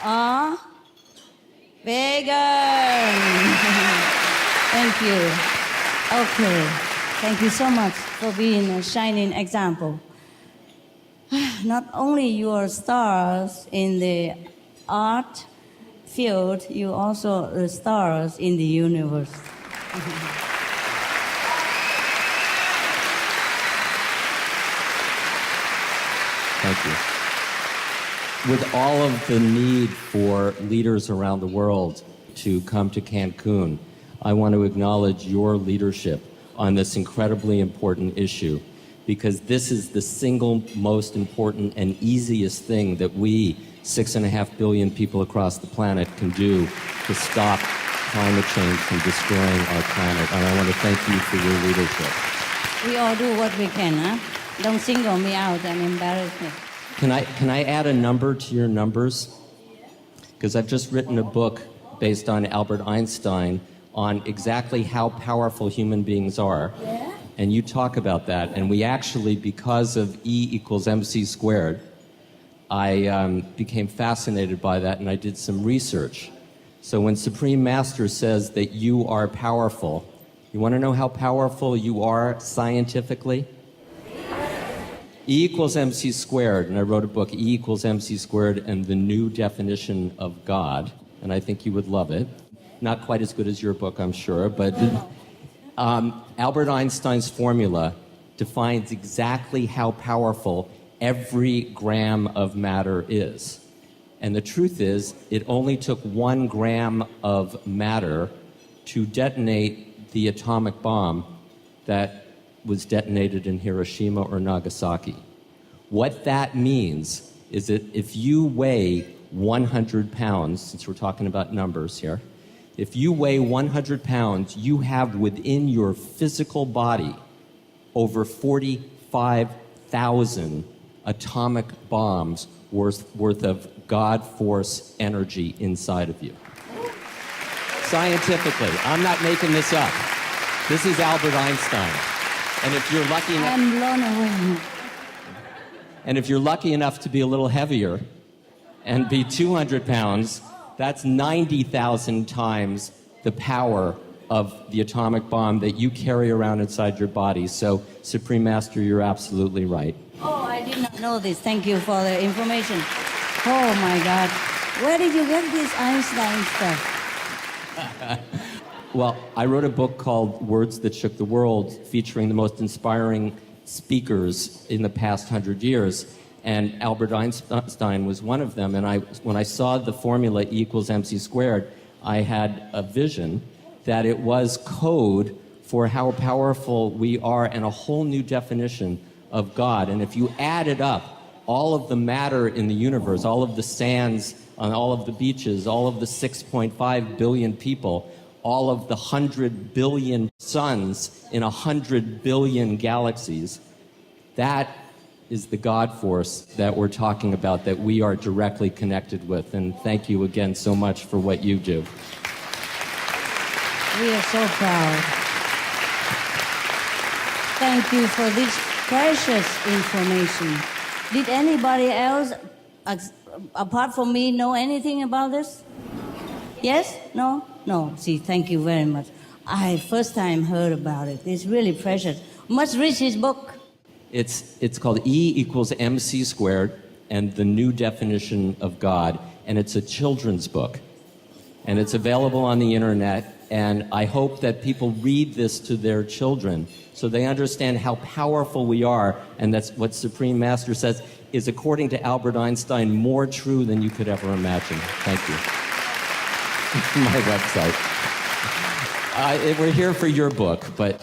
are vegan. Thank you. Okay. Thank you so much for being a shining example. Not only you are stars in the art field, you also are stars in the universe. Thank you. With all of the need for leaders around the world to come to Cancun, I want to acknowledge your leadership on this incredibly important issue, because this is the single most important and easiest thing that we, 6.5 billion people across the planet, can do to stop climate change from destroying our planet. And I want to thank you for your leadership. We all do what we can, huh? Don't single me out and embarrass me. Can I add a number to your numbers? Because I've just written a book based on Albert Einstein on exactly how powerful human beings are. Yeah? And you talk about that. And we actually, because of E equals MC squared, I became fascinated by that, and I did some research. So when Supreme Master says that you are powerful, you want to know how powerful you are scientifically? E equals MC squared, and I wrote a book, E equals MC squared and the New Definition of God, and I think you would love it. Not quite as good as your book, I'm sure, but Albert Einstein's formula defines exactly how powerful every gram of matter is. And the truth is, it only took 1 gram of matter to detonate the atomic bomb that was detonated in Hiroshima or Nagasaki. What that means is that if you weigh 100 pounds, since we're talking about numbers here, if you weigh 100 pounds, you have within your physical body over 45,000 atomic bombs worth of God force energy inside of you. Scientifically, I'm not making this up. This is Albert Einstein. And if you're lucky enough, I'm blown away. And if you're lucky enough to be a little heavier and be 200 pounds, that's 90,000 times the power of the atomic bomb that you carry around inside your body. So, Supreme Master, you're absolutely right. Oh, I did not know this. Thank you for the information. Oh my God. Where did you get this Einstein stuff? Well, I wrote a book called Words That Shook the World, featuring the most inspiring speakers in the past 100 years. And Albert Einstein was one of them. And when I saw the formula E equals MC squared, I had a vision that it was code for how powerful we are and a whole new definition of God. And if you added up all of the matter in the universe, all of the sands on all of the beaches, all of the 6.5 billion people, all of the 100 billion suns in 100 billion galaxies, that is the God force that we're talking about, that we are directly connected with. And thank you again so much for what you do. We are so proud. Thank you for this precious information. Did anybody else, apart from me, know anything about this? Yes? No? No. See, thank you very much. I first time heard about it. It's really precious. Must read his book. It's called E=MC², and the New Definition of God, and it's a children's book. And it's available on the internet, and I hope that people read this to their children so they understand how powerful we are, and that's what Supreme Master says is, according to Albert Einstein, more true than you could ever imagine. Thank you. My website. We're here for your book, but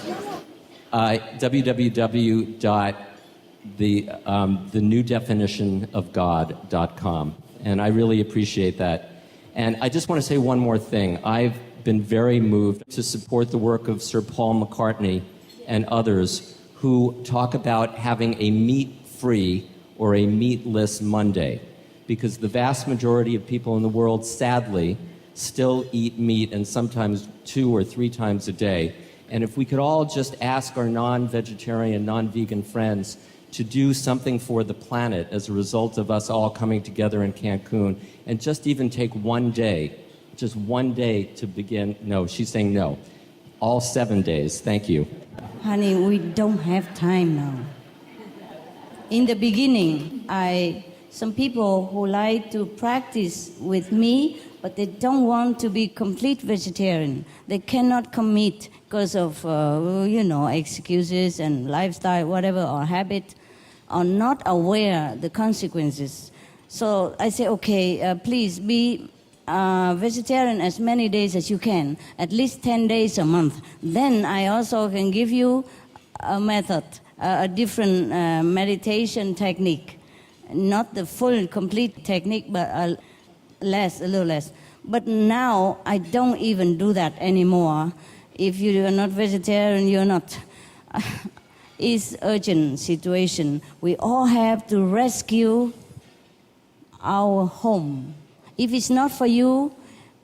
www.thenewdefinitionofgod.com. And I really appreciate that. And I just want to say one more thing. I've been very moved to support the work of Sir Paul McCartney and others who talk about having a meat-free or a meatless Monday, because the vast majority of people in the world, sadly, still eat meat, and sometimes 2 or 3 times a day. And if we could all just ask our non-vegetarian, non-vegan friends to do something for the planet as a result of us all coming together in Cancun, and just even take one day, just one day to begin. No, she's saying no. All 7 days. Thank you. Honey, we don't have time now. In the beginning, some people who like to practice with me, but they don't want to be complete vegetarian. They cannot commit because of, excuses and lifestyle, whatever, or habit, are not aware the consequences. So I say, okay, please be vegetarian as many days as you can, at least 10 days a month. Then I also can give you a method, a different meditation technique. Not the full, complete technique, but a little less. But now I don't even do that anymore. If you are not vegetarian, you're not. It's urgent situation. We all have to rescue our home. If it's not for you,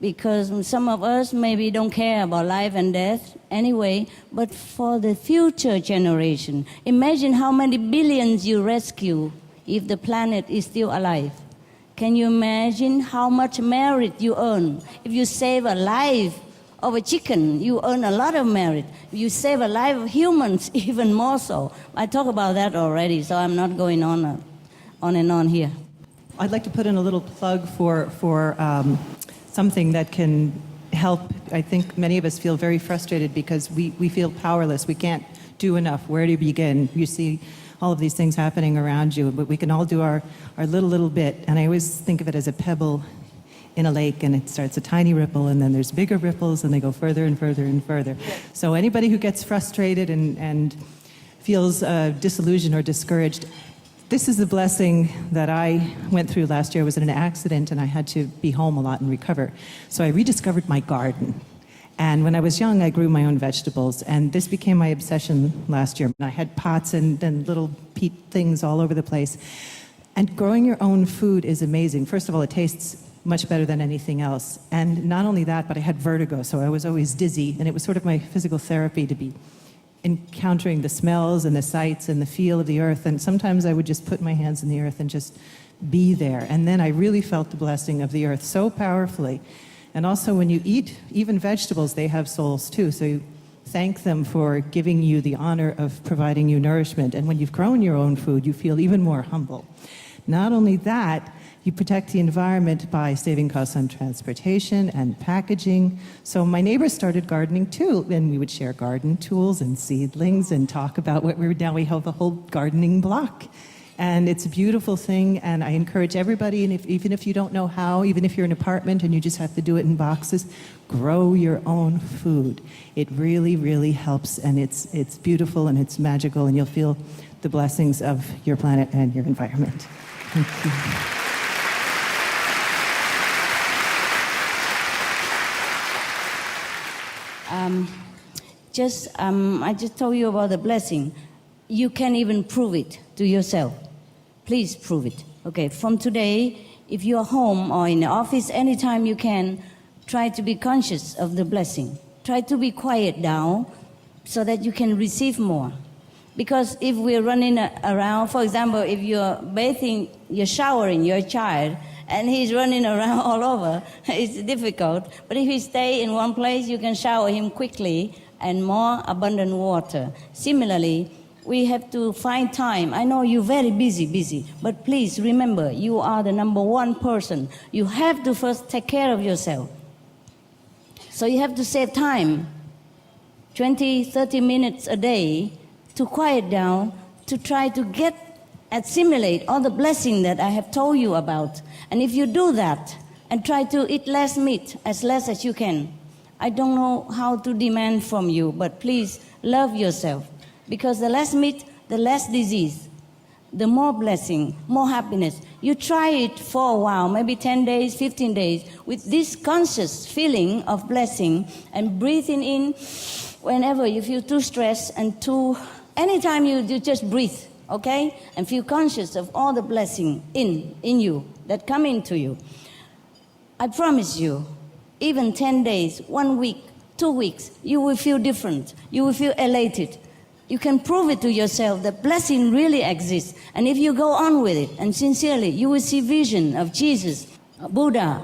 because some of us maybe don't care about life and death anyway, but for the future generation. Imagine how many billions you rescue if the planet is still alive. Can you imagine how much merit you earn? If you save a life of a chicken, you earn a lot of merit. If you save a life of humans, even more so. I talk about that already, so I'm not going on and on here. I'd like to put in a little plug for something that can help. I think many of us feel very frustrated because we feel powerless. We can't do enough. Where do you begin? You see all of these things happening around you, but we can all do our little bit. And I always think of it as a pebble in a lake, and it starts a tiny ripple, and then there's bigger ripples, and they go further and further and further. So anybody who gets frustrated and feels disillusioned or discouraged, this is the blessing that I went through last year. I was in an accident, and I had to be home a lot and recover. So I rediscovered my garden. And when I was young, I grew my own vegetables, and this became my obsession last year. I had pots and little peat things all over the place. And growing your own food is amazing. First of all, it tastes much better than anything else. And not only that, but I had vertigo, so I was always dizzy, and it was sort of my physical therapy to be encountering the smells and the sights and the feel of the earth. And sometimes I would just put my hands in the earth and just be there. And then I really felt the blessing of the earth so powerfully. And also when you eat even vegetables, they have souls too. So you thank them for giving you the honor of providing you nourishment. And when you've grown your own food, you feel even more humble. Not only that, you protect the environment by saving costs on transportation and packaging. So my neighbors started gardening too, and we would share garden tools and seedlings and talk about what now we have a whole gardening block. And it's a beautiful thing, and I encourage everybody, and even if you don't know how, even if you're in an apartment and you just have to do it in boxes, grow your own food. It really, really helps, and it's beautiful and it's magical, and you'll feel the blessings of your planet and your environment. Thank you. I just told you about the blessing. You can even prove it to yourself. Please prove it. Okay, from today, if you're home or in the office, anytime you can, try to be conscious of the blessing. Try to be quiet down so that you can receive more. Because if we're running around, for example, if you're bathing, you're showering your child, and he's running around all over. It's difficult. But if he stay in one place, you can shower him quickly and more abundant water. Similarly, we have to find time. I know you're very busy, but please remember, you are the number one person. You have to first take care of yourself. So you have to save time, 20, 30 minutes a day, to quiet down, to try to assimilate all the blessing that I have told you about. And if you do that and try to eat less meat, as less as you can, I don't know how to demand from you, but please love yourself. Because the less meat, the less disease, the more blessing, more happiness. You try it for a while, maybe 10 days, 15 days, with this conscious feeling of blessing and breathing in whenever you feel too stressed and anytime you just breathe, okay? And feel conscious of all the blessing in you that come into you. I promise you, even 10 days, 1 week, 2 weeks, you will feel different. You will feel elated. You can prove it to yourself that blessing really exists. And if you go on with it, and sincerely, you will see vision of Jesus, Buddha,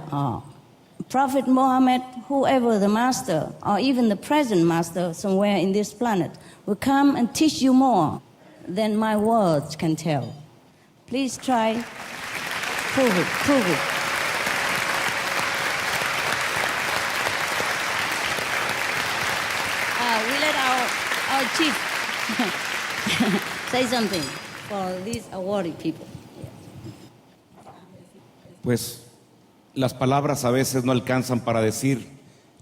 Prophet Muhammad, whoever the master, or even the present master somewhere in this planet, will come and teach you more than my words can tell. Please try, prove it. We let our chief say something for these awarded people. Pues las palabras a veces no alcanzan para decir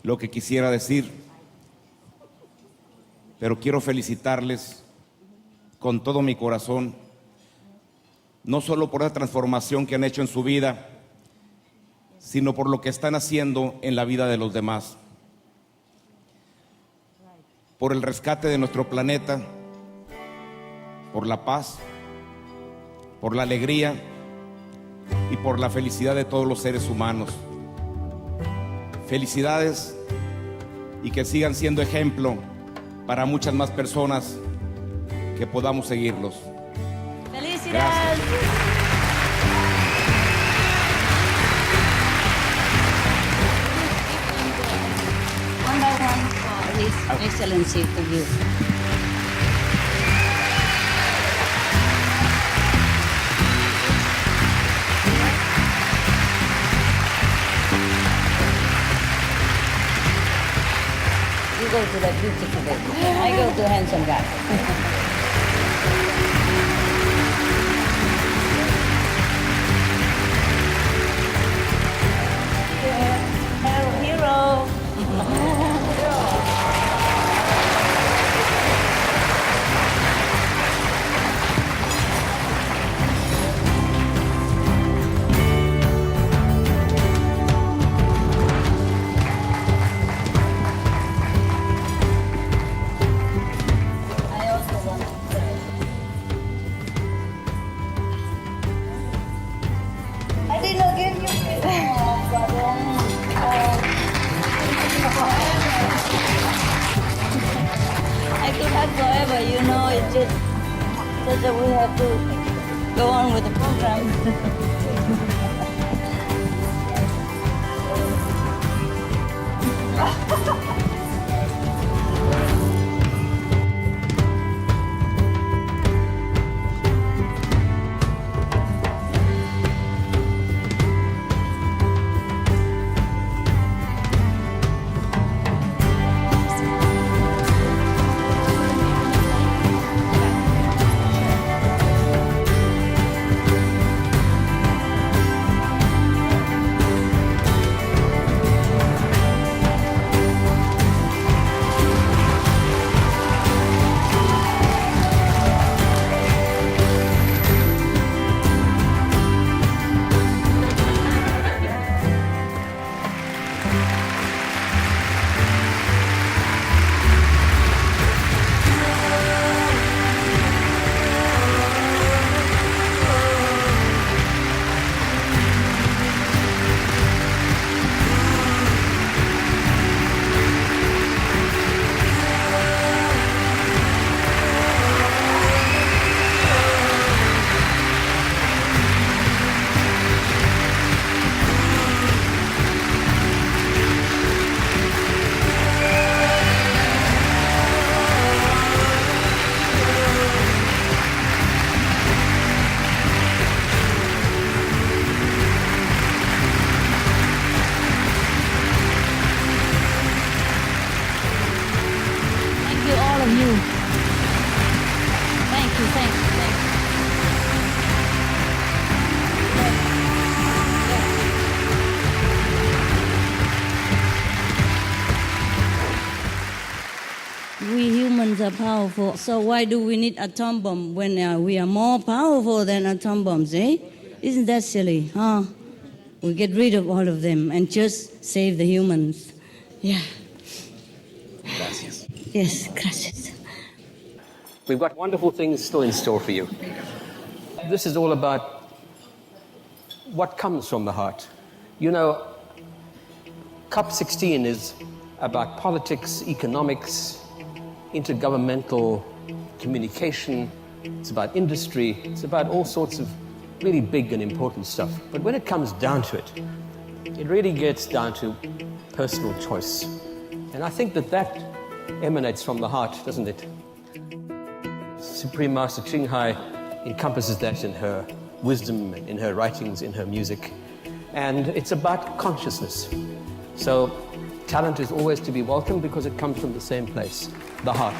lo que quisiera decir, pero quiero felicitarles con todo mi corazón, no solo por esa transformación que han hecho en su vida, sino por lo que están haciendo en la vida de los demás, por el rescate de nuestro planeta, por la paz, por la alegría y por la felicidad de todos los seres humanos. Felicidades y que sigan siendo ejemplo para muchas más personas que podamos seguirlos. ¡Felicidades! Gracias. One by one for His Excellency of you. You go to that beautiful baby. I go to handsome guy. Hero. I did not give you I could have forever, you know, it's just that we have to go on with the program. bombs are powerful. So why do we need atom bomb when we are more powerful than atom bombs, eh? Isn't that silly, huh? We get rid of all of them and just save the humans. Yeah. Gracias. Yes, gracias. We've got wonderful things still in store for you. This is all about what comes from the heart. You know, COP16 is about politics, economics, intergovernmental communication. It's about industry. It's about all sorts of really big and important stuff. But when it comes down to it, it really gets down to personal choice. And I think that emanates from the heart, doesn't it? Supreme Master Ching Hai encompasses that in her wisdom, in her writings, in her music. And it's about consciousness. So talent is always to be welcome because it comes from the same place, the heart.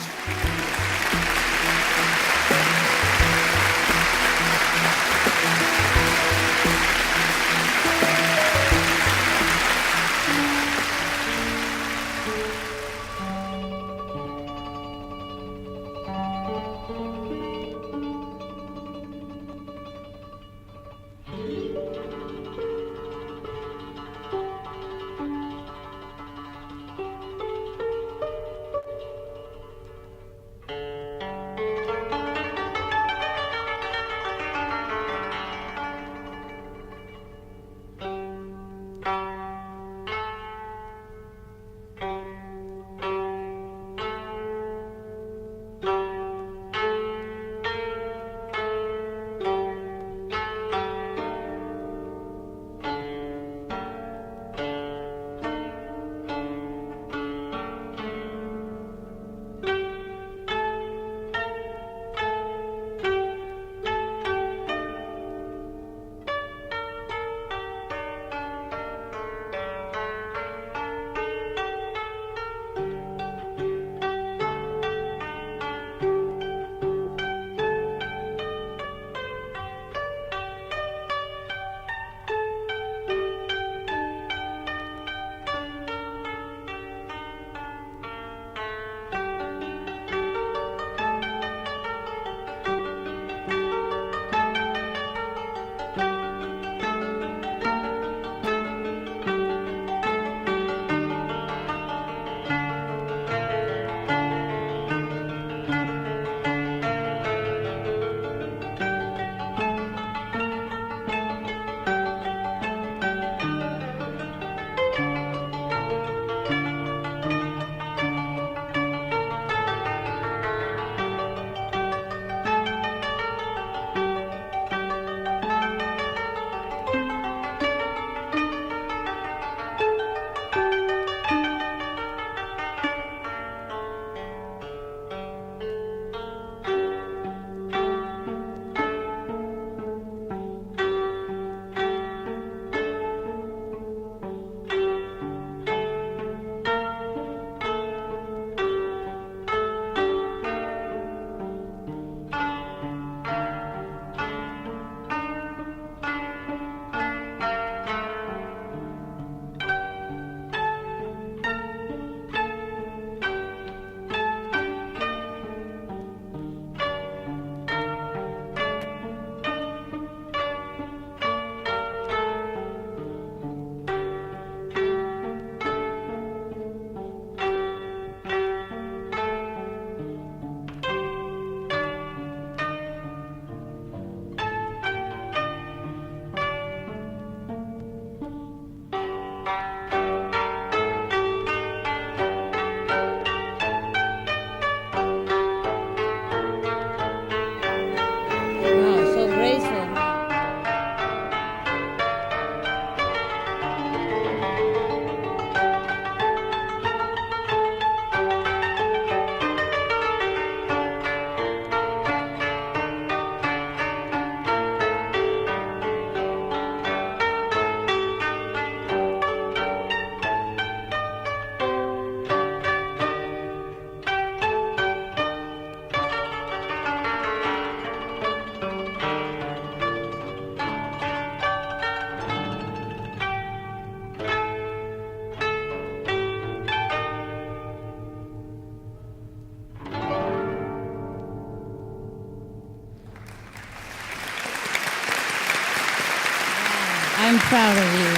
proud of you.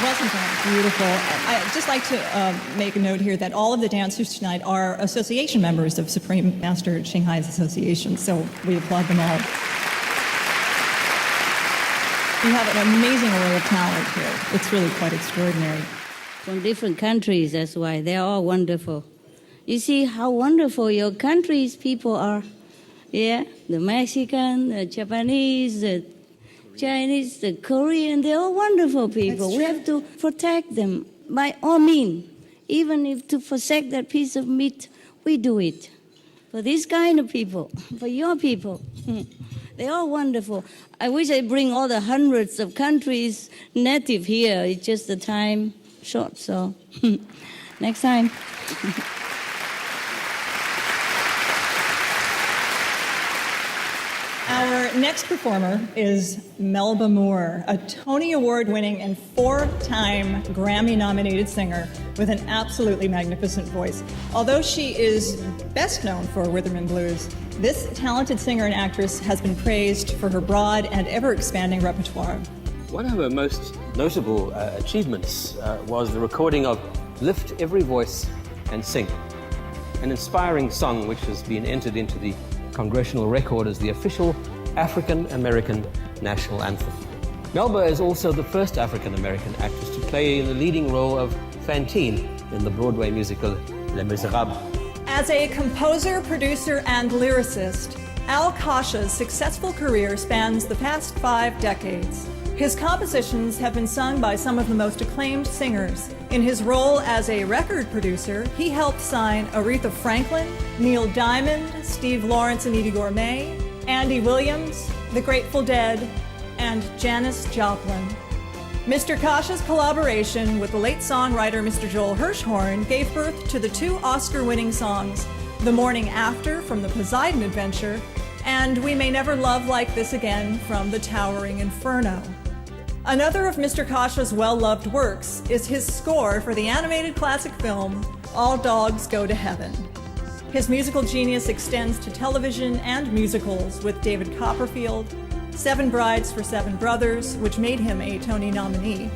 Wasn't that beautiful? I'd just like to make a note here that all of the dancers tonight are association members of Supreme Master Ching Hai's Association, so we applaud them all. You have an amazing array of talent here. It's really quite extraordinary. From different countries, that's why they're all wonderful. You see how wonderful your country's people are. Yeah, the Mexican, the Japanese, the Chinese, the Korean, they're all wonderful people. We have to protect them by all means. Even if to forsake that piece of meat, we do it. For these kind of people, for your people, they're all wonderful. I wish I bring all the hundreds of countries native here. It's just the time short, so next time. Our next performer is Melba Moore, a Tony Award-winning and 4-time Grammy-nominated singer with an absolutely magnificent voice. Although she is best known for rhythm and blues, this talented singer and actress has been praised for her broad and ever-expanding repertoire. One of her most notable achievements was the recording of Lift Every Voice and Sing, an inspiring song which has been entered into the Congressional Record as the official African-American national anthem. Melba is also the first African-American actress to play the leading role of Fantine in the Broadway musical Les Miserables. As a composer, producer, and lyricist, Al Kasha's successful career spans the past 5 decades. His compositions have been sung by some of the most acclaimed singers. In his role as a record producer, he helped sign Aretha Franklin, Neil Diamond, Steve Lawrence and Edie Gourmet, Andy Williams, The Grateful Dead, and Janis Joplin. Mr. Kasha's collaboration with the late songwriter Mr. Joel Hirschhorn gave birth to the 2 Oscar-winning songs, The Morning After from The Poseidon Adventure, and We May Never Love Like This Again from The Towering Inferno. Another of Mr. Kasha's well-loved works is his score for the animated classic film All Dogs Go to Heaven. His musical genius extends to television and musicals with David Copperfield, 7 Brides for 7 Brothers, which made him a Tony nominee.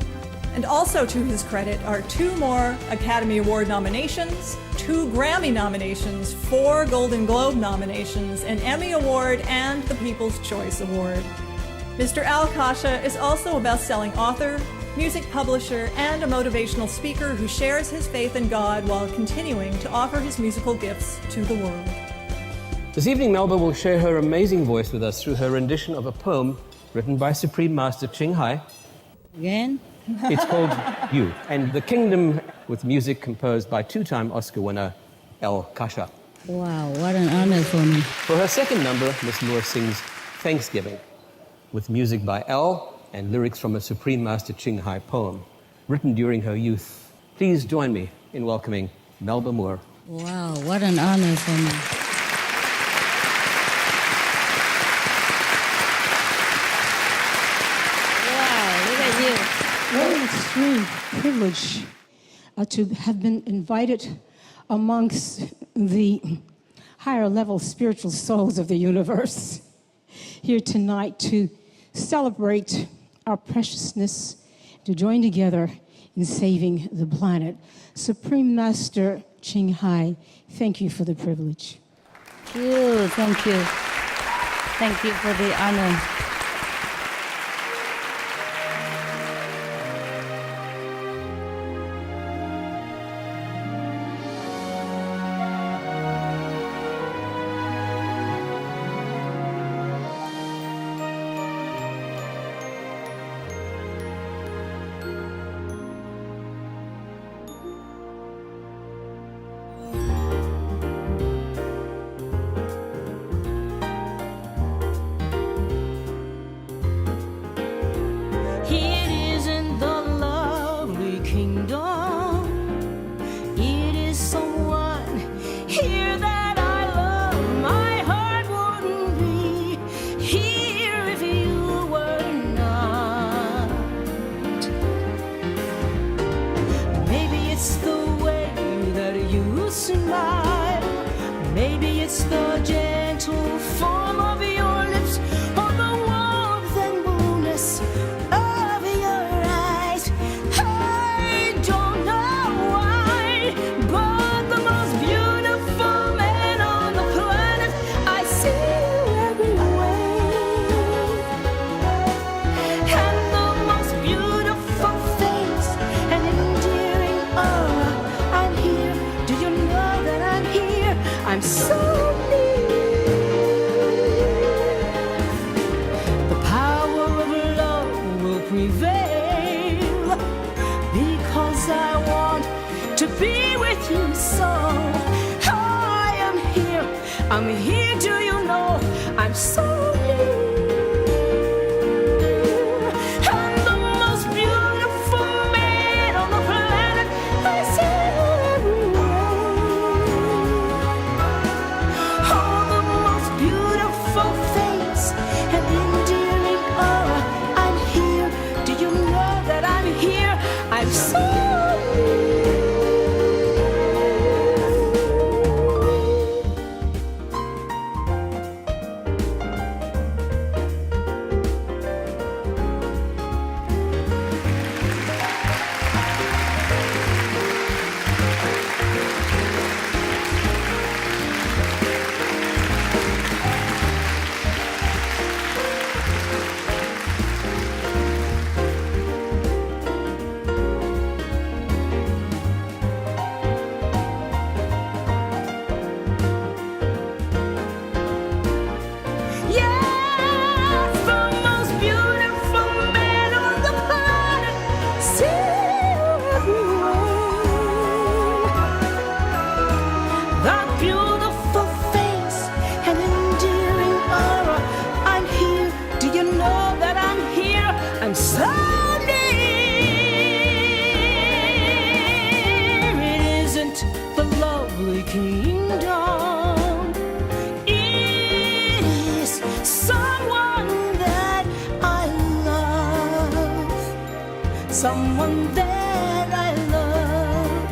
And also to his credit are 2 more Academy Award nominations, 2 Grammy nominations, 4 Golden Globe nominations, an Emmy Award, and the People's Choice Award. Mr. Al Kasha is also a best-selling author, music publisher, and a motivational speaker who shares his faith in God while continuing to offer his musical gifts to the world. This evening, Melba will share her amazing voice with us through her rendition of a poem written by Supreme Master Ching Hai. Again? It's called You, and The Kingdom, with music composed by 2-time Oscar winner Al Kasha. Wow, what an honor for me. For her second number, Miss Moore sings Thanksgiving, with music by Al and lyrics from a Supreme Master Ching Hai poem written during her youth. Please join me in welcoming Melba Moore. Wow, what an honor for me. Wow, look at you. What an extreme privilege to have been invited amongst the higher level spiritual souls of the universe here tonight to celebrate our preciousness, to join together in saving the planet. Supreme Master Ching Hai, thank you for the privilege. Thank you, thank you. Thank you for the honor. Maybe it's the gentle form of your lips or the warmth and blueness of your eyes. I don't know why, but the most beautiful man on the planet, I see you everywhere. And the most beautiful face and endearing aura, I'm here. Do you know that I'm here? I'm so near. The power of love will prevail because I want to be with you. So I am here. I'm here. Do you know I'm so near? I'm the most beautiful man on the planet. I see you everywhere. Oh, the most beautiful face and endearing aura. I'm here. Do you know that I'm here? I'm so near. Yes, the most beautiful man on the planet. See you everywhere. That beautiful face and endearing aura. I'm here. Do you know that I'm here? I'm so near. It isn't the lovely kingdom. It is someone that I love. Someone that I love.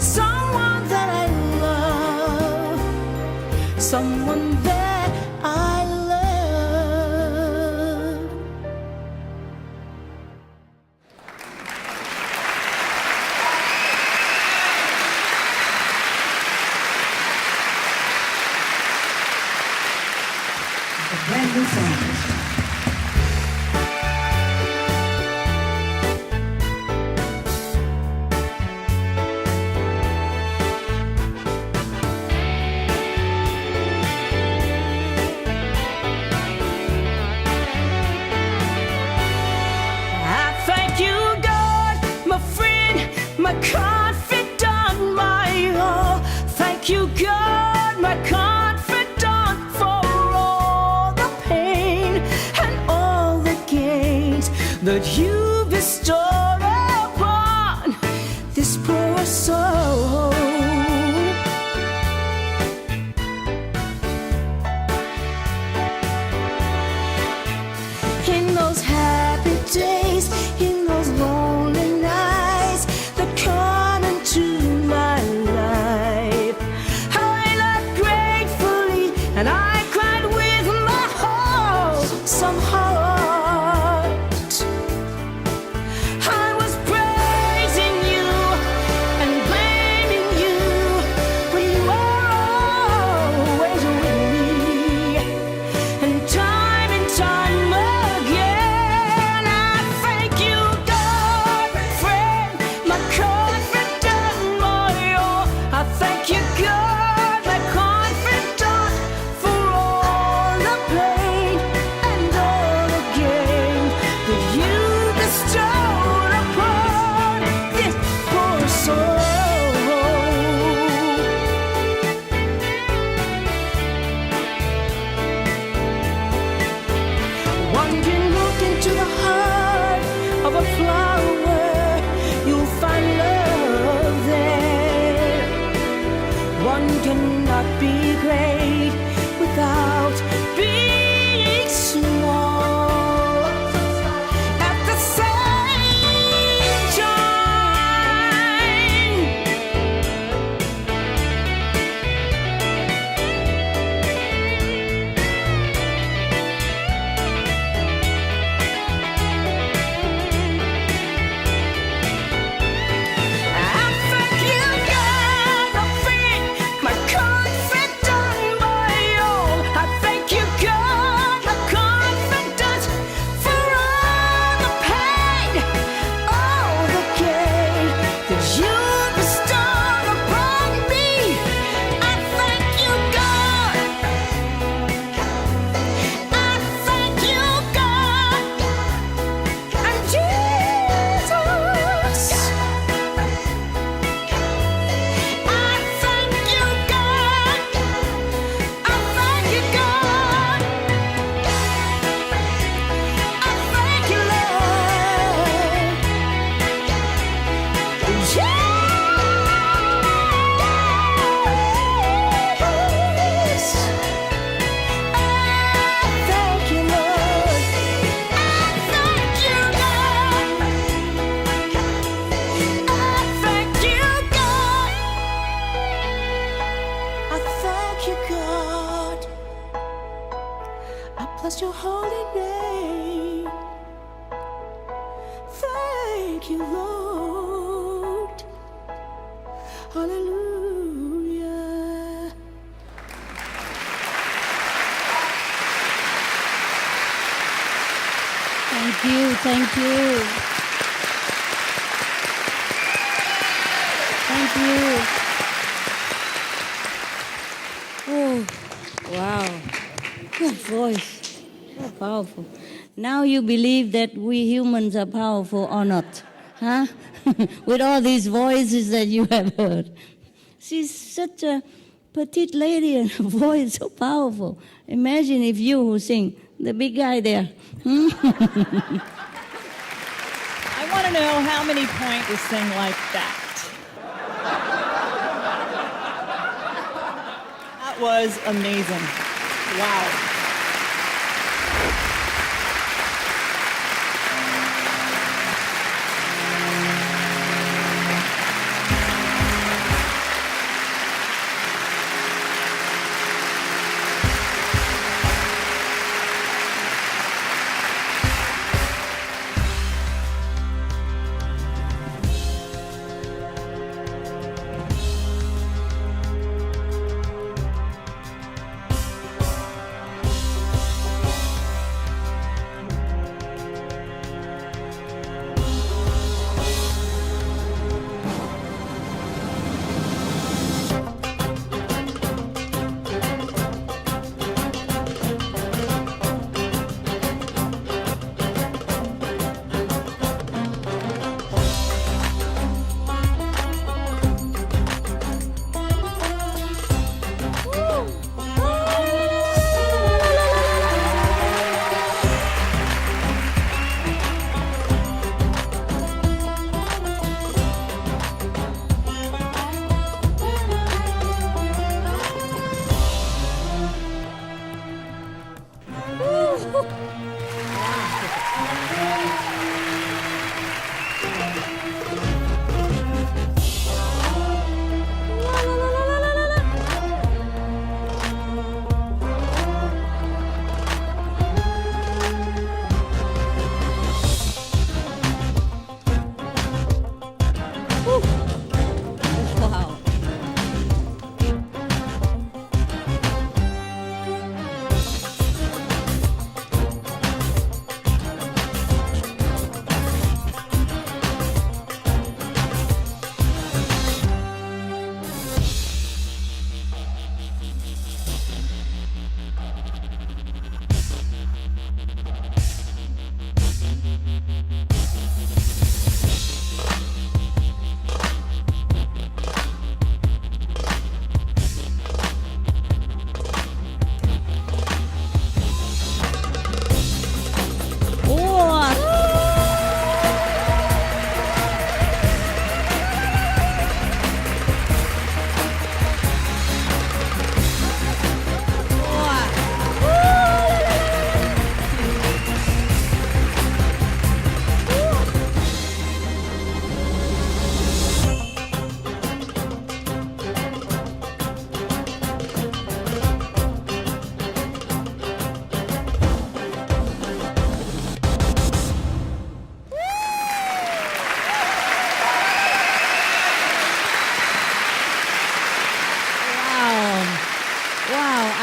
Someone that I love. Someone that I love. Brand new song. I thank you, God, my friend, my confidant, my all. Thank you, God, my confidant, for all the pain and all the gains that you bestowed upon this poor soul. In those happy days, in those lonely nights that come into my life, I laughed gratefully and I cried with my wholesome heart. I was praising you and blaming you when you were always with me. And time again, I thank you, God, friend, my confidant, my all. I thank you, God, my confidant, for all the pain and all the gain that you bestowed upon this poor soul. One can look into the heart of a flower, you'll find love there. One cannot be great without being small. At the same time, you, God. I bless your holy name. Thank you, Lord. Hallelujah. Thank you, thank you. Thank you. Oh, wow. Good voice. So powerful. Now you believe that we humans are powerful or not? Huh? With all these voices that you have heard. She's such a petite lady and her voice so powerful. Imagine if you who sing, the big guy there. I want to know how many point to sing like that. That was amazing. Wow.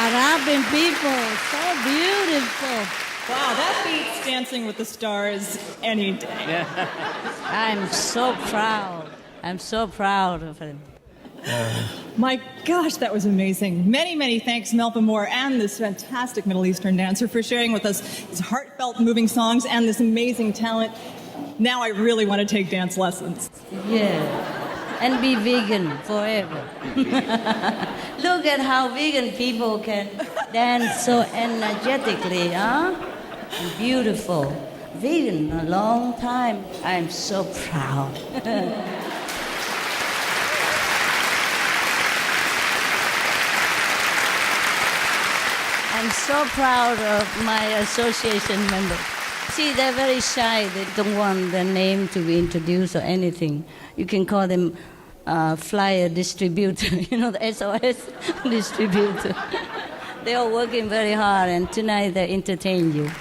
Arabian people, so beautiful. Wow, that beats Dancing with the Stars any day. I'm so proud. I'm so proud of him. My gosh, that was amazing. Many, many thanks, Melba Moore, and this fantastic Middle Eastern dancer for sharing with us these heartfelt, moving songs and this amazing talent. Now I really want to take dance lessons. Yeah. And be vegan forever. Look at how vegan people can dance so energetically, huh? Beautiful. Vegan a long time. I'm so proud. I'm so proud of my association members. See, they're very shy. They don't want their name to be introduced or anything. You can call them flyer distributor, you know, the SOS distributor. They are working very hard, and tonight they entertain you.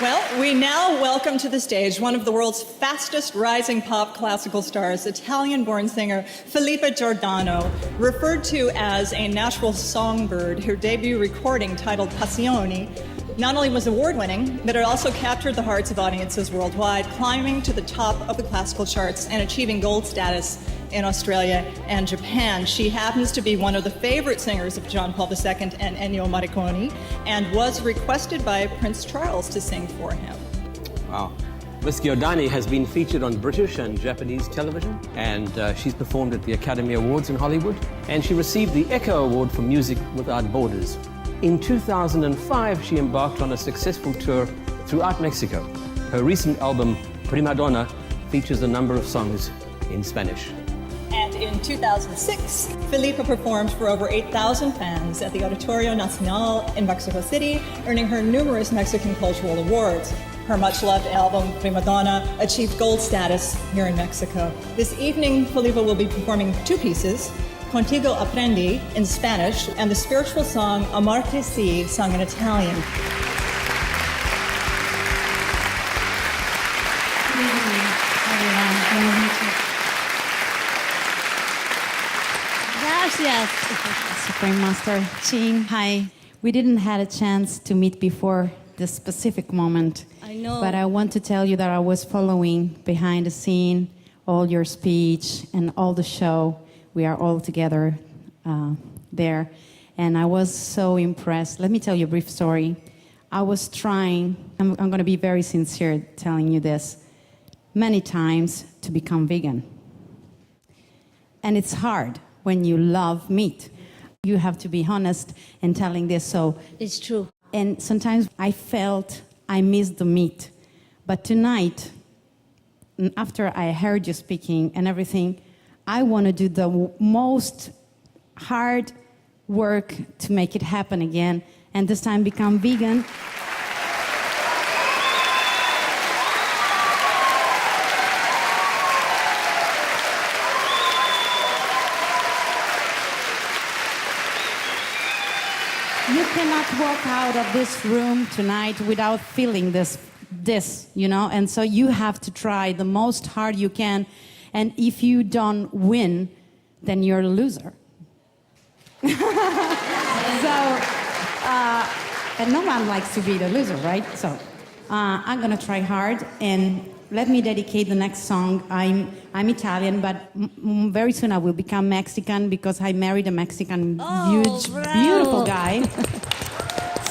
Well, we now welcome to the stage one of the world's fastest rising pop classical stars, Italian-born singer Filippa Giordano, referred to as a natural songbird. Her debut recording, titled Passioni, not only was award-winning, but it also captured the hearts of audiences worldwide, climbing to the top of the classical charts and achieving gold status in Australia and Japan. She happens to be one of the favorite singers of John Paul II and Ennio Morricone, and was requested by Prince Charles to sing for him. Wow. Miss Giordani has been featured on British and Japanese television, and she's performed at the Academy Awards in Hollywood, and she received the Echo Award for Music Without Borders. In 2005, she embarked on a successful tour throughout Mexico. Her recent album, Prima Donna, features a number of songs in Spanish. And in 2006, Filippa performed for over 8,000 fans at the Auditorio Nacional in Mexico City, earning her numerous Mexican cultural awards. Her much-loved album, Prima Donna, achieved gold status here in Mexico. This evening, Filippa will be performing two pieces, Contigo Aprendi in Spanish, and the spiritual song Amarte Si, sung in Italian. Gracias. Supreme Master Ching, hi. We didn't have a chance to meet before this specific moment. I know. But I want to tell you that I was following behind the scene, all your speech and all the show. We are all together there. And I was so impressed. Let me tell you a brief story. I was trying, I'm going to be very sincere telling you this, many times to become vegan. And it's hard when you love meat. You have to be honest in telling this. So it's true. And sometimes I felt I missed the meat. But tonight, after I heard you speaking and everything, I want to do the most hard work to make it happen again, and this time become vegan. You cannot walk out of this room tonight without feeling this, you know, and so you have to try the most hard you can, and if you don't win, then you're a loser. And no one likes to be the loser, right? So I'm gonna try hard, and let me dedicate the next song. I'm Italian, but very soon I will become Mexican because I married a Mexican, beautiful guy.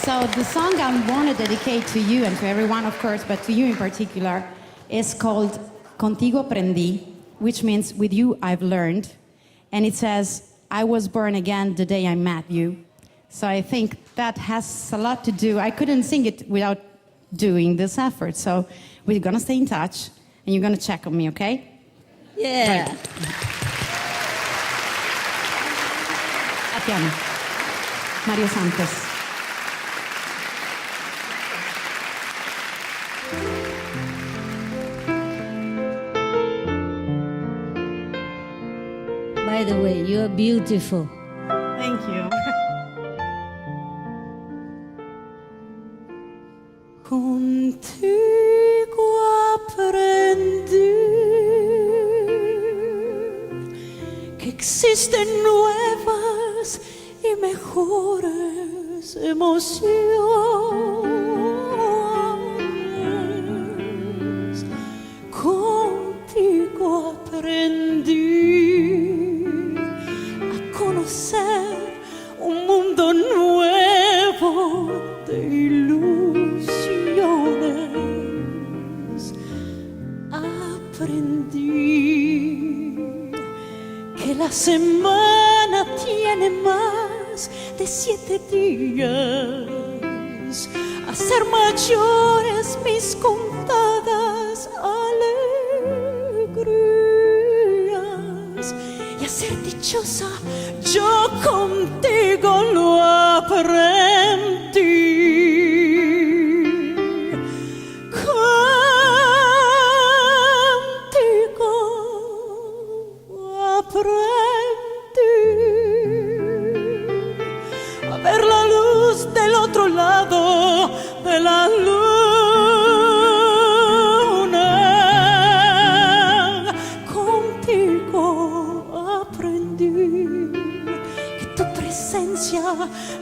So the song I want to dedicate to you and to everyone, of course, but to you in particular, is called Contigo Aprendí, which means with you I've learned. And it says, I was born again the day I met you. So I think that has a lot to do. I couldn't sing it without doing this effort. So we're going to stay in touch, and you're going to check on me, okay? Yeah. Right. A piano. Mario Santos. By the way, you're beautiful. Thank you. Contigo aprendí que existen nuevas y mejores emociones. Contigo aprendí a conocer un mundo nuevo de ilusiones. Aprendí que la semana tiene más de 7 días, a ser mayores mis contadas alegrías, y a ser dichosa yo contigo lo aprendí.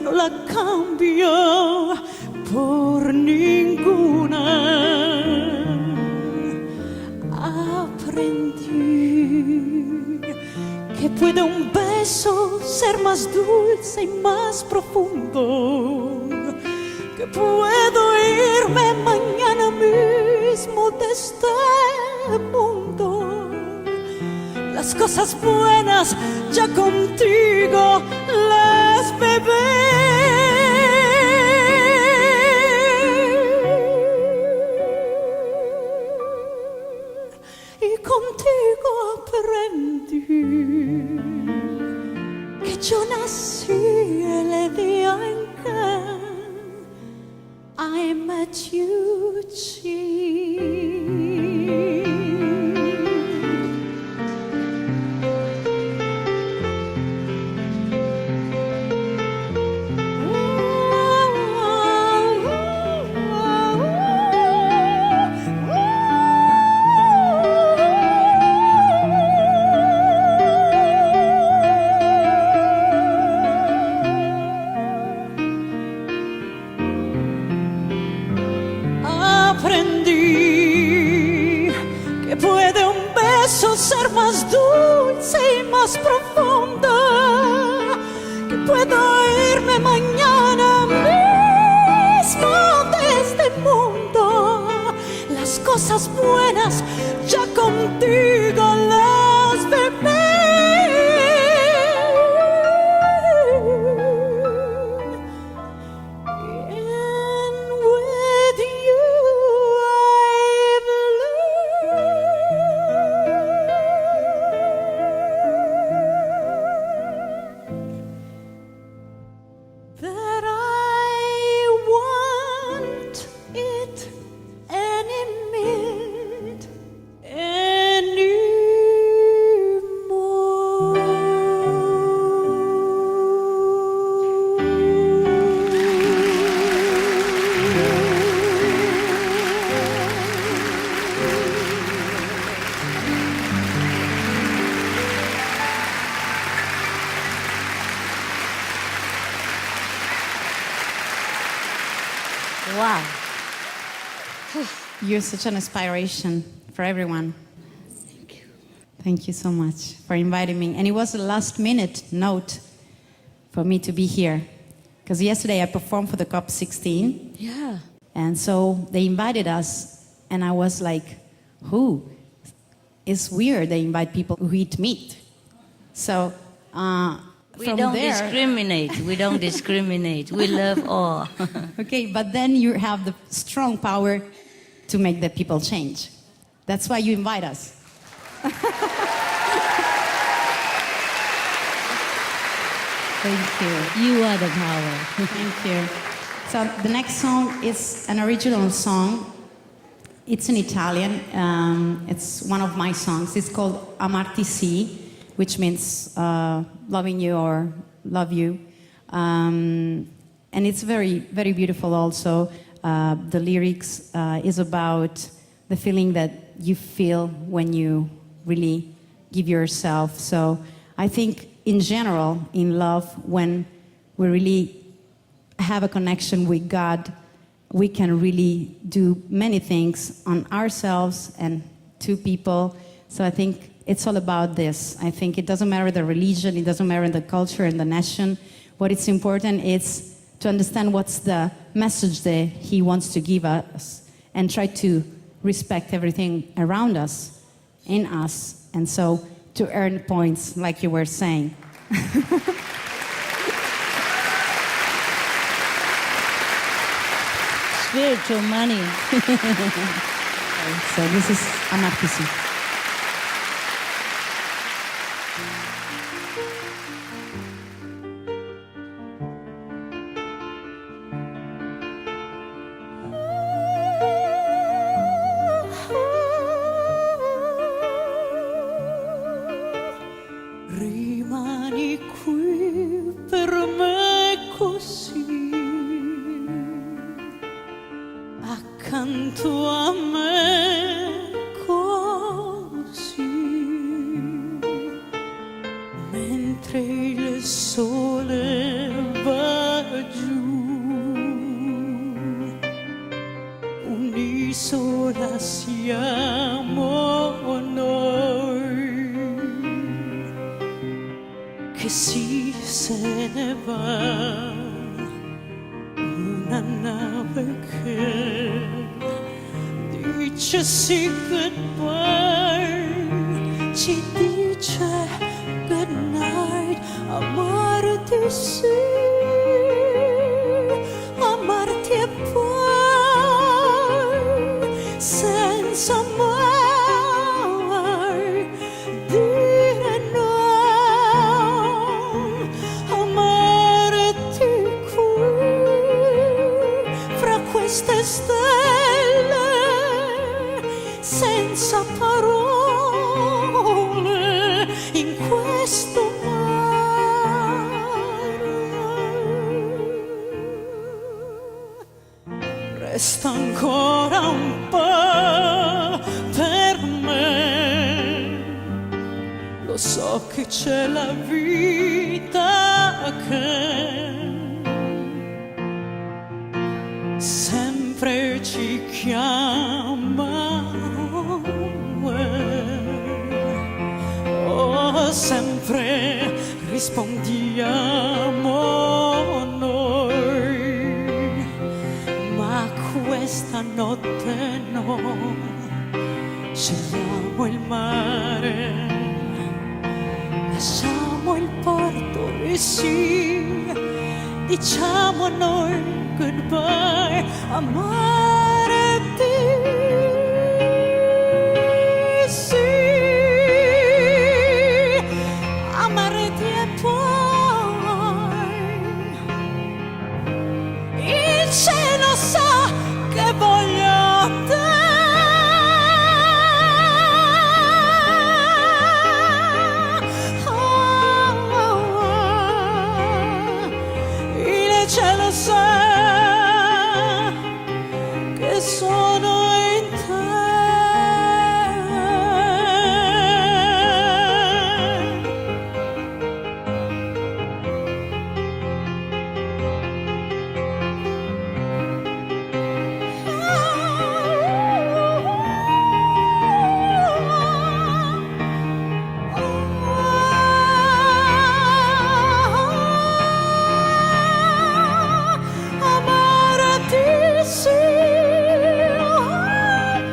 no la cambio por ninguna. Aprendí que puede un beso ser más dulce y más profundo, que puedo irme mañana mismo de este mundo. Las cosas buenas ya contigo las bebé. Y contigo aprendí que yo nací el día en que I met you, ser más dulce y más profunda, que puedo irme mañana mismo de este mundo. Las cosas buenas ya contigo las bebé. Wow. You're such an inspiration for everyone. Thank you. Thank you so much for inviting me. And it was a last-minute note for me to be here. Because yesterday I performed for the COP16. Yeah. And so they invited us, and I was like, who? It's weird they invite people who eat meat. So we don't discriminate. We don't discriminate. We love all. Okay, but then you have the strong power to make the people change. That's why you invite us. Thank you. You are the power. Thank you. So the next song is an original song. It's in Italian. It's one of my songs. It's called Amarti Sì, which means loving you or love you. And it's very, very beautiful also. The lyrics is about the feeling that you feel when you really give yourself. So I think in general, in love, when we really have a connection with God, we can really do many things on ourselves and to people. So I think it's all about this. I think it doesn't matter the religion, it doesn't matter the culture and the nation. What is important is to understand what's the message that He wants to give us and try to respect everything around us, in us, and so to earn points, like you were saying. Spiritual money. So this is Amarti Sì. Rimani qui per me così, accanto a me così. che si se ne va, una nave che dice sì goodbye, ci dice good night, amarti sì, amarti e poi senza mai dire no, amarti qui fra queste stelle senza parole in questo mare. Resta ancora un po' per me, lo so che c'è la vita che sempre ci chiama, oh, sempre rispondiamo noi, ma questa notte no, scegliamo il mare, lasciamo il porto e sì, diciamo a noi goodbye, amarti sì, amarti e poi il cielo sa che voglio te. Il cielo sa che sono in te. Amarti sì,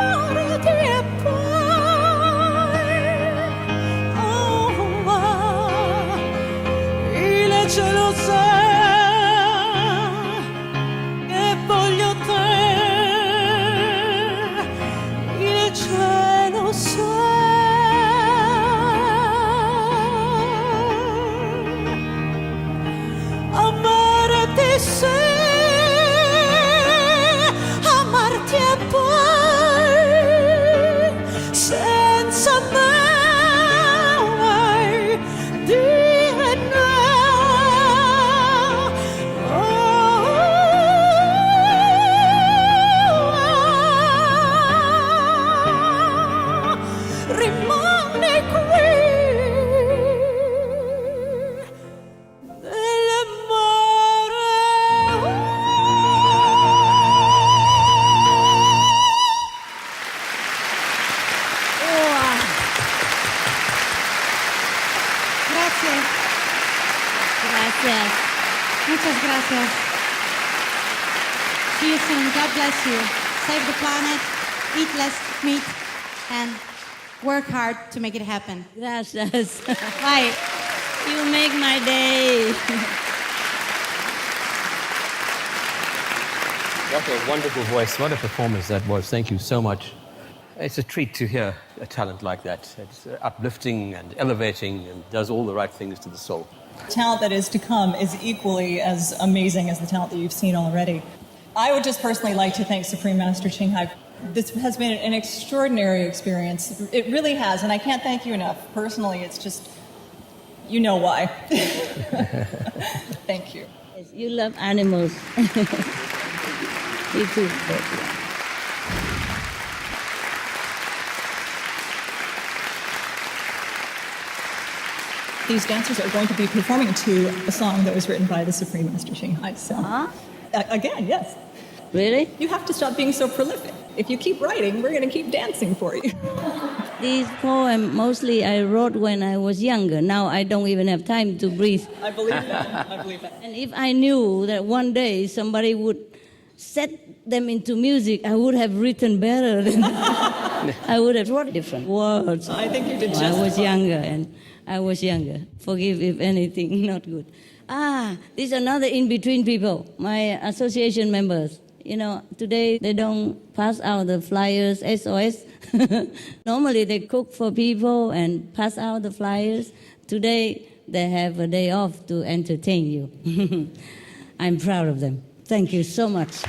amarti e poi, oh, il cielo sa che voglio te, il cielo sa. Amarti sì, amarti e poi senza mai dire no, rimani qui nel mare. Gracias. Gracias. Muchas gracias. See you soon. God bless you. Save the planet, eat less meat, and work hard to make it happen. Gracias. Bye. You make my day. What a wonderful voice. What a performance that was. Thank you so much. It's a treat to hear a talent like that. It's uplifting and elevating and does all the right things to the soul. Talent that is to come is equally as amazing as the talent that you've seen already. I would just personally like to thank Supreme Master Ching Hai. This has been an extraordinary experience. It really has, and I can't thank you enough. Personally, it's just, you know why. Thank you. Yes, you love animals. You too. These dancers are going to be performing to a song that was written by the Supreme Master Ching Hai. So, again, yes. Really? You have to stop being so prolific. If you keep writing, we're going to keep dancing for you. These poems, mostly I wrote when I was younger. Now I don't even have time to breathe. I believe that. I believe that. And if I knew that one day somebody would set them into music, I would have written better than I would have wrote different words. I think you did just I was fine. younger. Forgive if anything not good. This is another in-between people, my association members. You know, today they don't pass out the flyers, SOS. Normally they cook for people and pass out the flyers. Today they have a day off to entertain you. I'm proud of them. Thank you so much.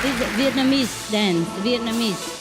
This is Vietnamese dance, Vietnamese.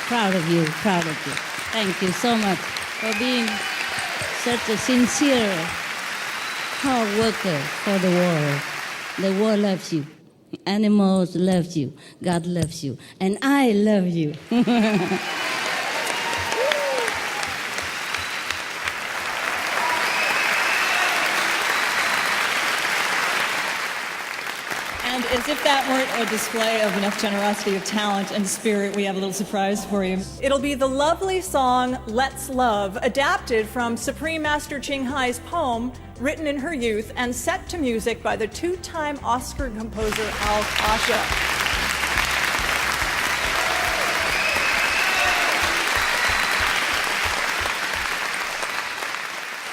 Proud of you. Thank you so much for being such a sincere hard worker for the world. The world loves you. Animals love you. God loves you. And I love you. And as if that weren't a display of enough generosity of talent and spirit, we have a little surprise for you. It'll be the lovely song Let's Love, adapted from Supreme Master Ching Hai's poem, written in her youth and set to music by the two-time Oscar composer Al Kasha.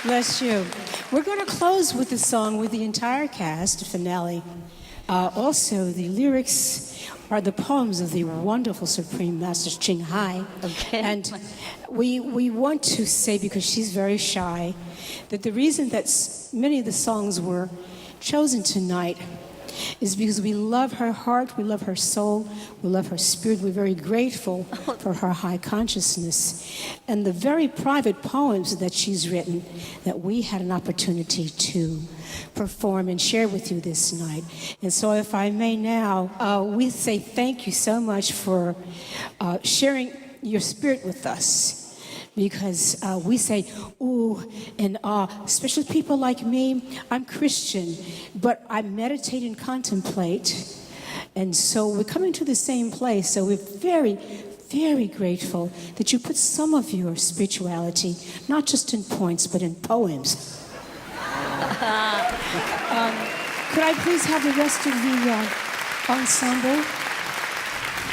Bless you. We're going to close with the song with the entire cast, finale. Also, the lyrics are the poems of the wonderful Supreme Master Ching Hai. Okay. And we want to say, because she's very shy, that the reason that many of the songs were chosen tonight is because we love her heart, we love her soul, we love her spirit. We're very grateful for her high consciousness and the very private poems that she's written that we had an opportunity to perform and share with you this night. And so if I may now, we say thank you so much for sharing your spirit with us. Because we say, ooh, and especially people like me, I'm Christian, but I meditate and contemplate. And so we're coming to the same place. So we're very, very grateful that you put some of your spirituality, not just in points, but in poems. Could I please have the rest of the ensemble?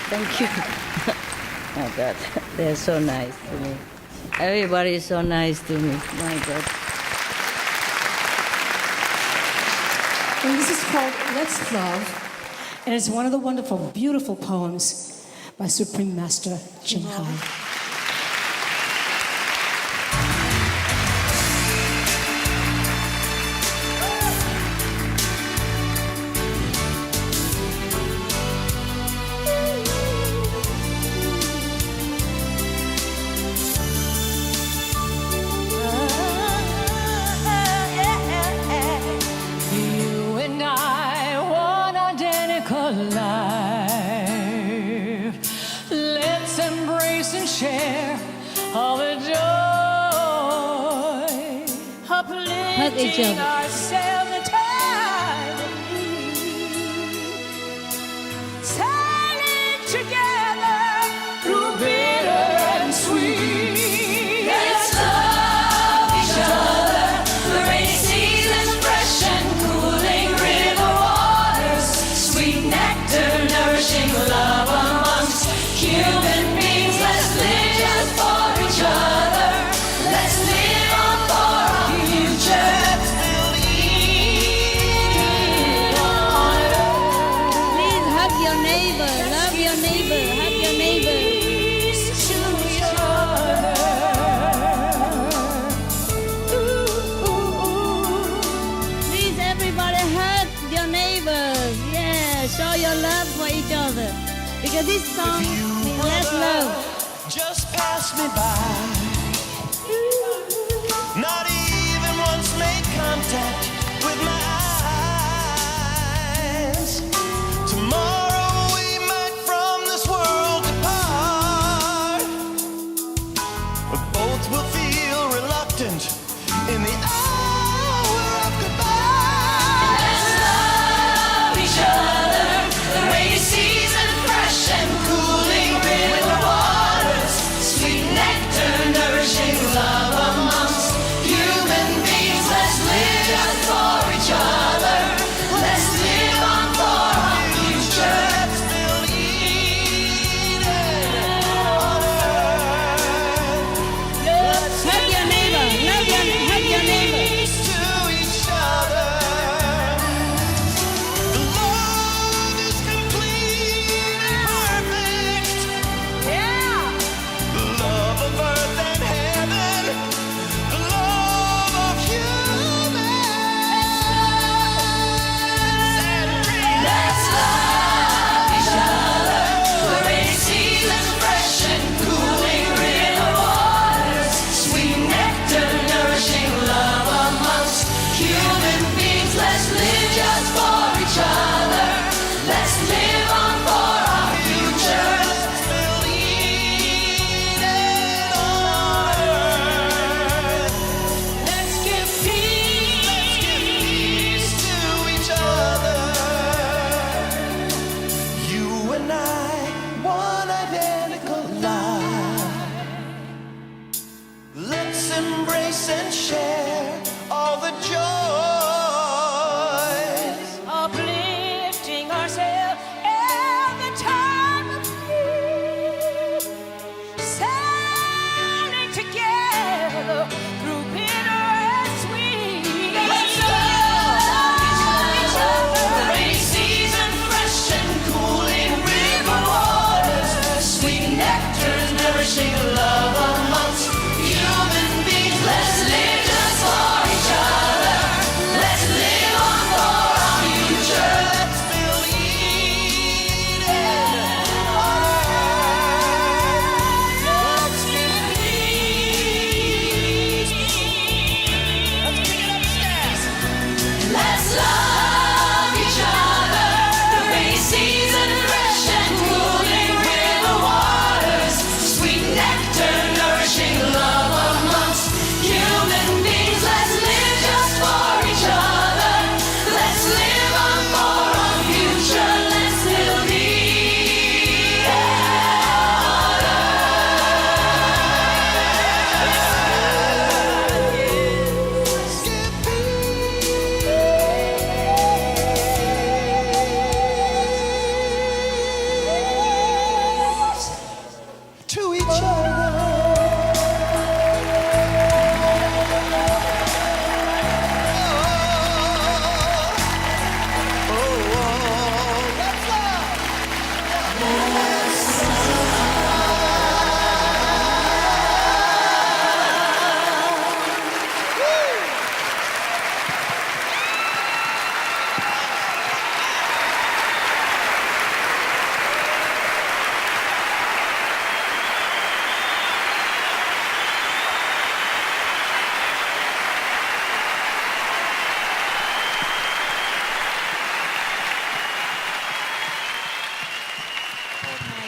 Thank you. Oh, God. They're so nice to me. Everybody is so nice to me. My God. And this is called Let's Love, and it's one of the wonderful, beautiful poems by Supreme Master Ching Hai. Hug each other. Sailing together through bitter and sweet. Let's love each other. The rainy season's fresh and cooling river waters. Sweet nectar, nourishing love amongst human beings. Let's live for each other. Let's live on for our future. Please hug your neighbor. Love your neighbor. Hug your neighbor. Please, everybody, hug your neighbors. Yeah, show your love for each other. Because this song means let's love. Just pass me by. Not even once make contact with my eyes. Tomorrow we might from this world depart, but both will feel reluctant in the hour of goodbye. Let's love each other. The rainy season fresh and cooling river waters. Sweet nectar nourishing love amongst human beings. Let's live embrace and share all the joys, uplifting ourselves every time of need, sailing together through bitter and sweet. Let's love each other. The rainy season, fresh and cooling river waters, sweet nectar, nourishing love amongst human beings. Let's live just for each other. Let's live on for our future. Let's believe in let's believe. Let's pick it upstairs. Let's love each other. The rainy season, fresh and cooling river waters, sweet nectar, nourishing love amongst human beings. Let's live just for each other. Let's live on for our future. Let's still be to each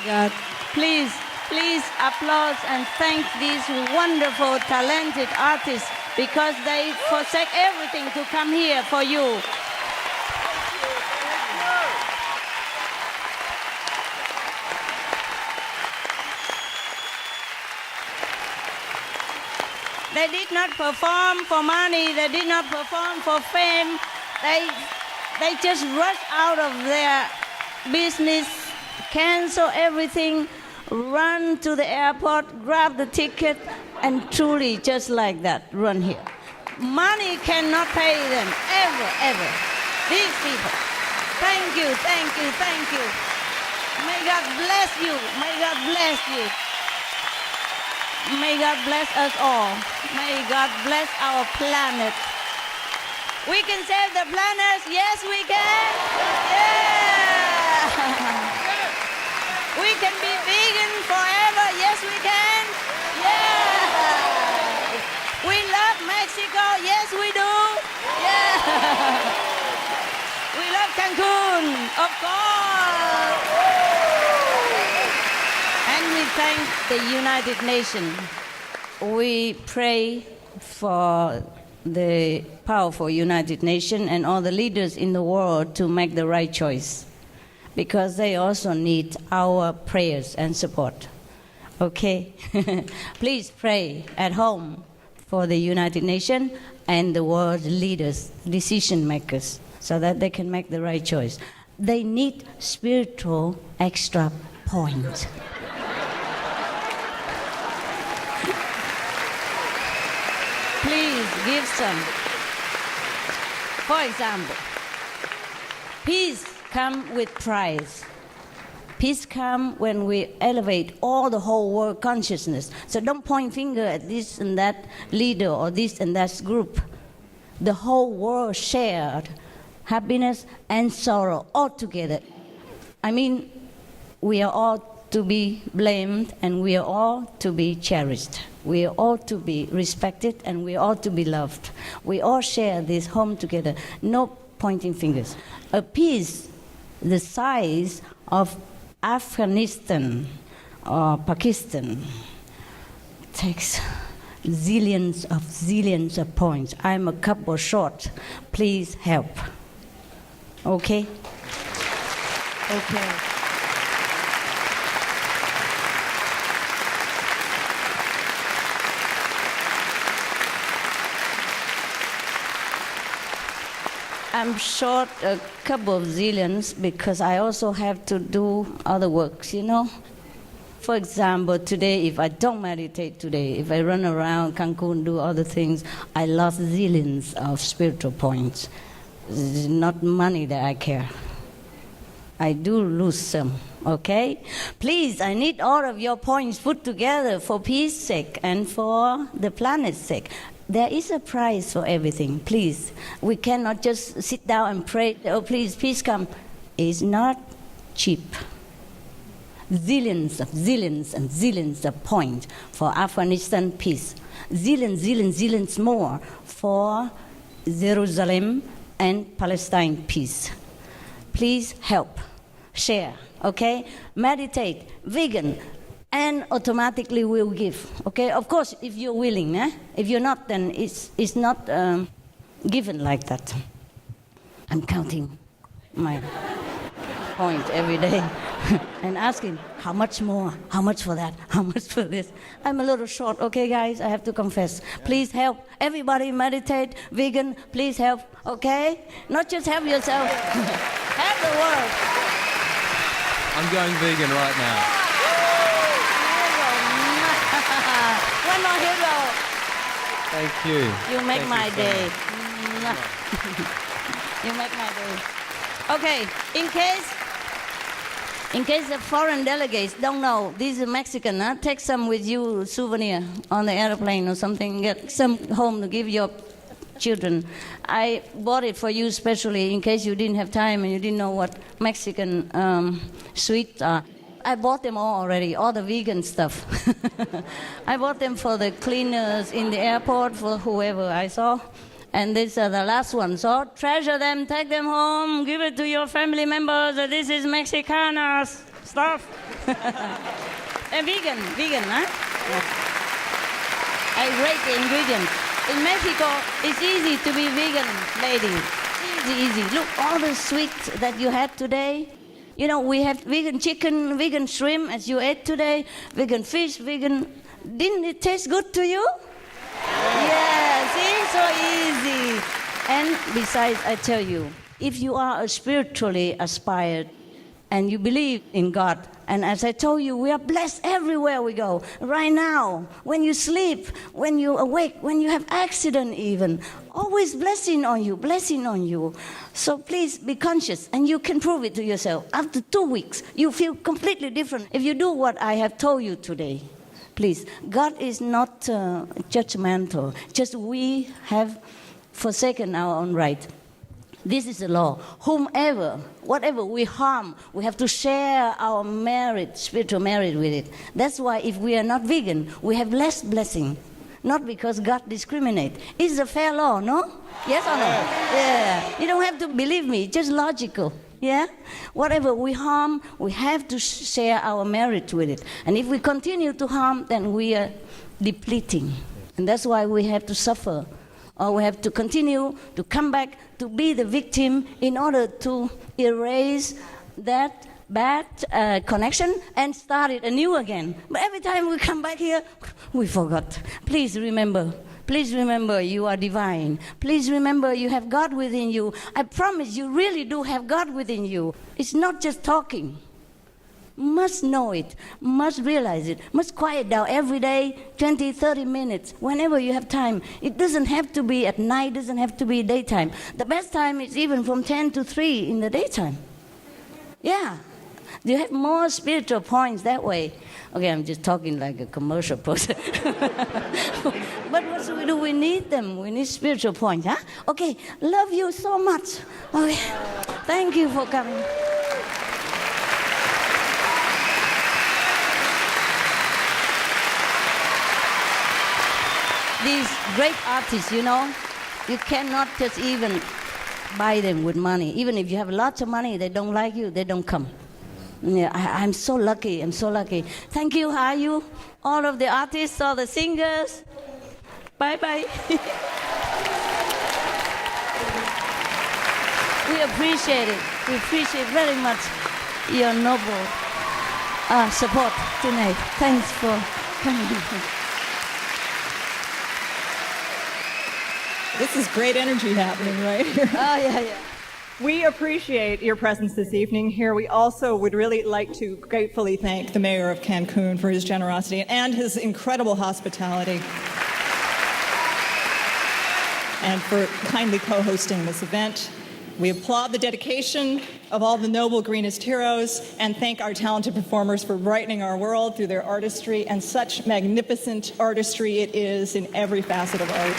God. Please applause and thank these wonderful, talented artists because they forsake everything to come here for you. They did not perform for money. They did not perform for fame. They just rushed out of their business, cancel everything, run to the airport, grab the ticket, and truly just like that, run here. Money cannot pay them, ever. These people. Thank you. May God bless you. May God bless you. May God bless us all. May God bless our planet. We can save the planet. Yes, we can. Yeah. We can be vegan forever. Yes, we can. Yeah. We love Mexico. Yes, we do. Yeah. We love Cancun, of course. And we thank the United Nations. We pray for the powerful United Nations and all the leaders in the world to make the right choice, because they also need our prayers and support. Okay? Please pray at home for the United Nations and the world leaders, decision makers, so that they can make the right choice. They need spiritual extra points. Please give some. For example, peace comes with price. Peace comes when we elevate all the whole world consciousness. So don't point finger at this and that leader or this and that group. The whole world shared happiness and sorrow all together. I mean, we are all to be blamed and we are all to be cherished. We are all to be respected and we are all to be loved. We all share this home together. No pointing fingers. A peace the size of Afghanistan or Pakistan takes zillions of points. I'm a couple short. Please help. Okay? Okay. I'm short a couple of zillions because I also have to do other works, you know. For example, today, if I don't meditate today, if I run around Cancun, do other things, I lost zillions of spiritual points. It's not money that I care. I do lose some, okay? Please, I need all of your points put together for peace sake and for the planet's sake. There is a price for everything, please. We cannot just sit down and pray, oh, please, peace come. It's not cheap. Zillions and zillions of points for Afghanistan peace. Zillions more for Jerusalem and Palestine peace. Please help, share, okay? Meditate, vegan, and automatically we'll give, okay? Of course, if you're willing, eh? If you're not, then it's not given like that. I'm counting my point every day and asking, how much more? How much for that? How much for this? I'm a little short, okay, guys? I have to confess. Please help. Everybody meditate, vegan, please help, okay? Not just help yourself, help the world. I'm going vegan right now. One more hero. Thank you. You make my so day. much. You make my day. Okay, in case the foreign delegates don't know, this is Mexican, huh? Take some with you, souvenir, on the airplane or something. Get some home to give your children. I bought it for you especially in case you didn't have time and you didn't know what Mexican sweets are. I bought them all already, all the vegan stuff. I bought them for the cleaners in the airport, for whoever I saw. And these are the last ones. So treasure them, take them home, give it to your family members. This is Mexicana's stuff. And vegan, huh? Yeah. I rate the ingredients. In Mexico, it's easy to be vegan, ladies. Easy. Look, all the sweets that you had today. You know, we have vegan chicken, vegan shrimp, as you ate today, vegan fish, vegan... Didn't it taste good to you? Yeah, see, so easy. And besides, I tell you, if you are spiritually aspired and you believe in God, and as I told you, we are blessed everywhere we go. Right now, when you sleep, when you awake, when you have accident even, always blessing on you. So please be conscious, and you can prove it to yourself. After 2 weeks, you feel completely different if you do what I have told you today. Please, God is not judgmental. Just we have forsaken our own right. This is the law. Whatever we harm, we have to share our merit, spiritual merit with it. That's why if we are not vegan, we have less blessing. Not because God discriminates. It's a fair law, no? Yes or no? Yeah. You don't have to believe me, just logical. Yeah? Whatever we harm, we have to share our merit with it. And if we continue to harm, then we are depleting. And that's why we have to suffer. Or we have to continue to come back to be the victim in order to erase that bad connection and start it anew again. But every time we come back here, we forgot. Please remember you are divine. Please remember you have God within you. I promise you really do have God within you. It's not just talking. Must know it, must realize it, must quiet down every day, 20, 30 minutes, whenever you have time. It doesn't have to be at night, doesn't have to be daytime. The best time is even from 10 to 3 in the daytime. Yeah. You have more spiritual points that way. Okay, I'm just talking like a commercial person. But what do we do? We need them. We need spiritual points, huh? Okay, love you so much. Okay, thank you for coming. These great artists, you know, you cannot just even buy them with money. Even if you have lots of money, they don't like you, they don't come. Yeah, I'm so lucky. Thank you, how are you? All of the artists, all the singers. Bye-bye. We appreciate it. We appreciate very much your noble support tonight. Thanks for coming. This is great energy happening right here. Oh, yeah. We appreciate your presence this evening here. We also would really like to gratefully thank the mayor of Cancun for his generosity and his incredible hospitality, and for kindly co-hosting this event. We applaud the dedication of all the noble greenest heroes and thank our talented performers for brightening our world through their artistry, and such magnificent artistry it is in every facet of art.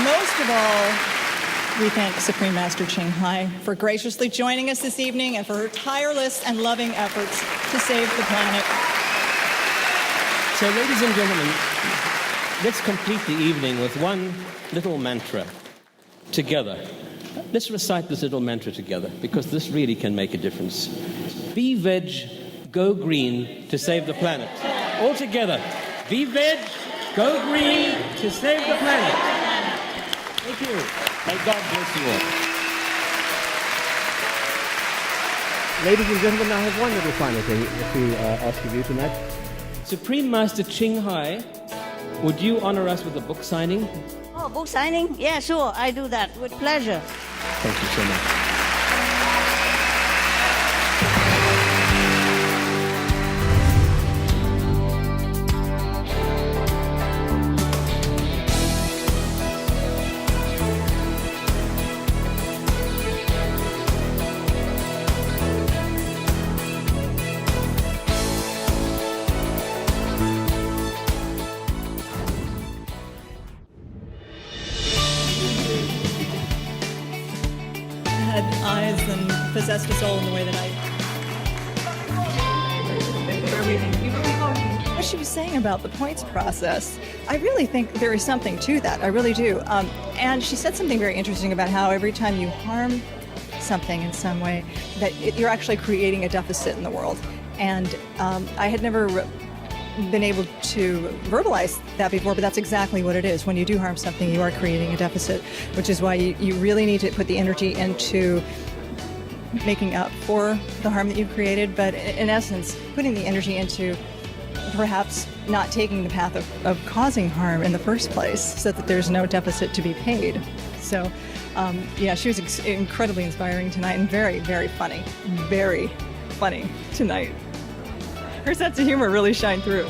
Most of all, we thank Supreme Master Ching Hai for graciously joining us this evening and for her tireless and loving efforts to save the planet. So, ladies and gentlemen, let's complete the evening with one little mantra together. Let's recite this little mantra together, because this really can make a difference. Be veg, go green to save the planet. All together. Be veg, go green to save the planet. Thank you. May God bless you all. Ladies and gentlemen, I have one little final thing to ask of you tonight. Supreme Master Ching Hai, would you honor us with a book signing? Oh, book signing? Yeah, sure, I do that with pleasure. Thank you so much. Had eyes and possessed a soul in the way that what she was saying about the points process, I really think there is something to that. I really do. And she said something very interesting about how every time you harm something in some way, that you're actually creating a deficit in the world. And I had never been able to verbalize that before, but that's exactly what it is. When you do harm something, you are creating a deficit, which is why you really need to put the energy into making up for the harm that you've created, but in essence, putting the energy into perhaps not taking the path of causing harm in the first place, so that there's no deficit to be paid. So, yeah, she was incredibly inspiring tonight, and very, very funny. Very funny tonight. Her sense of humor really shined through.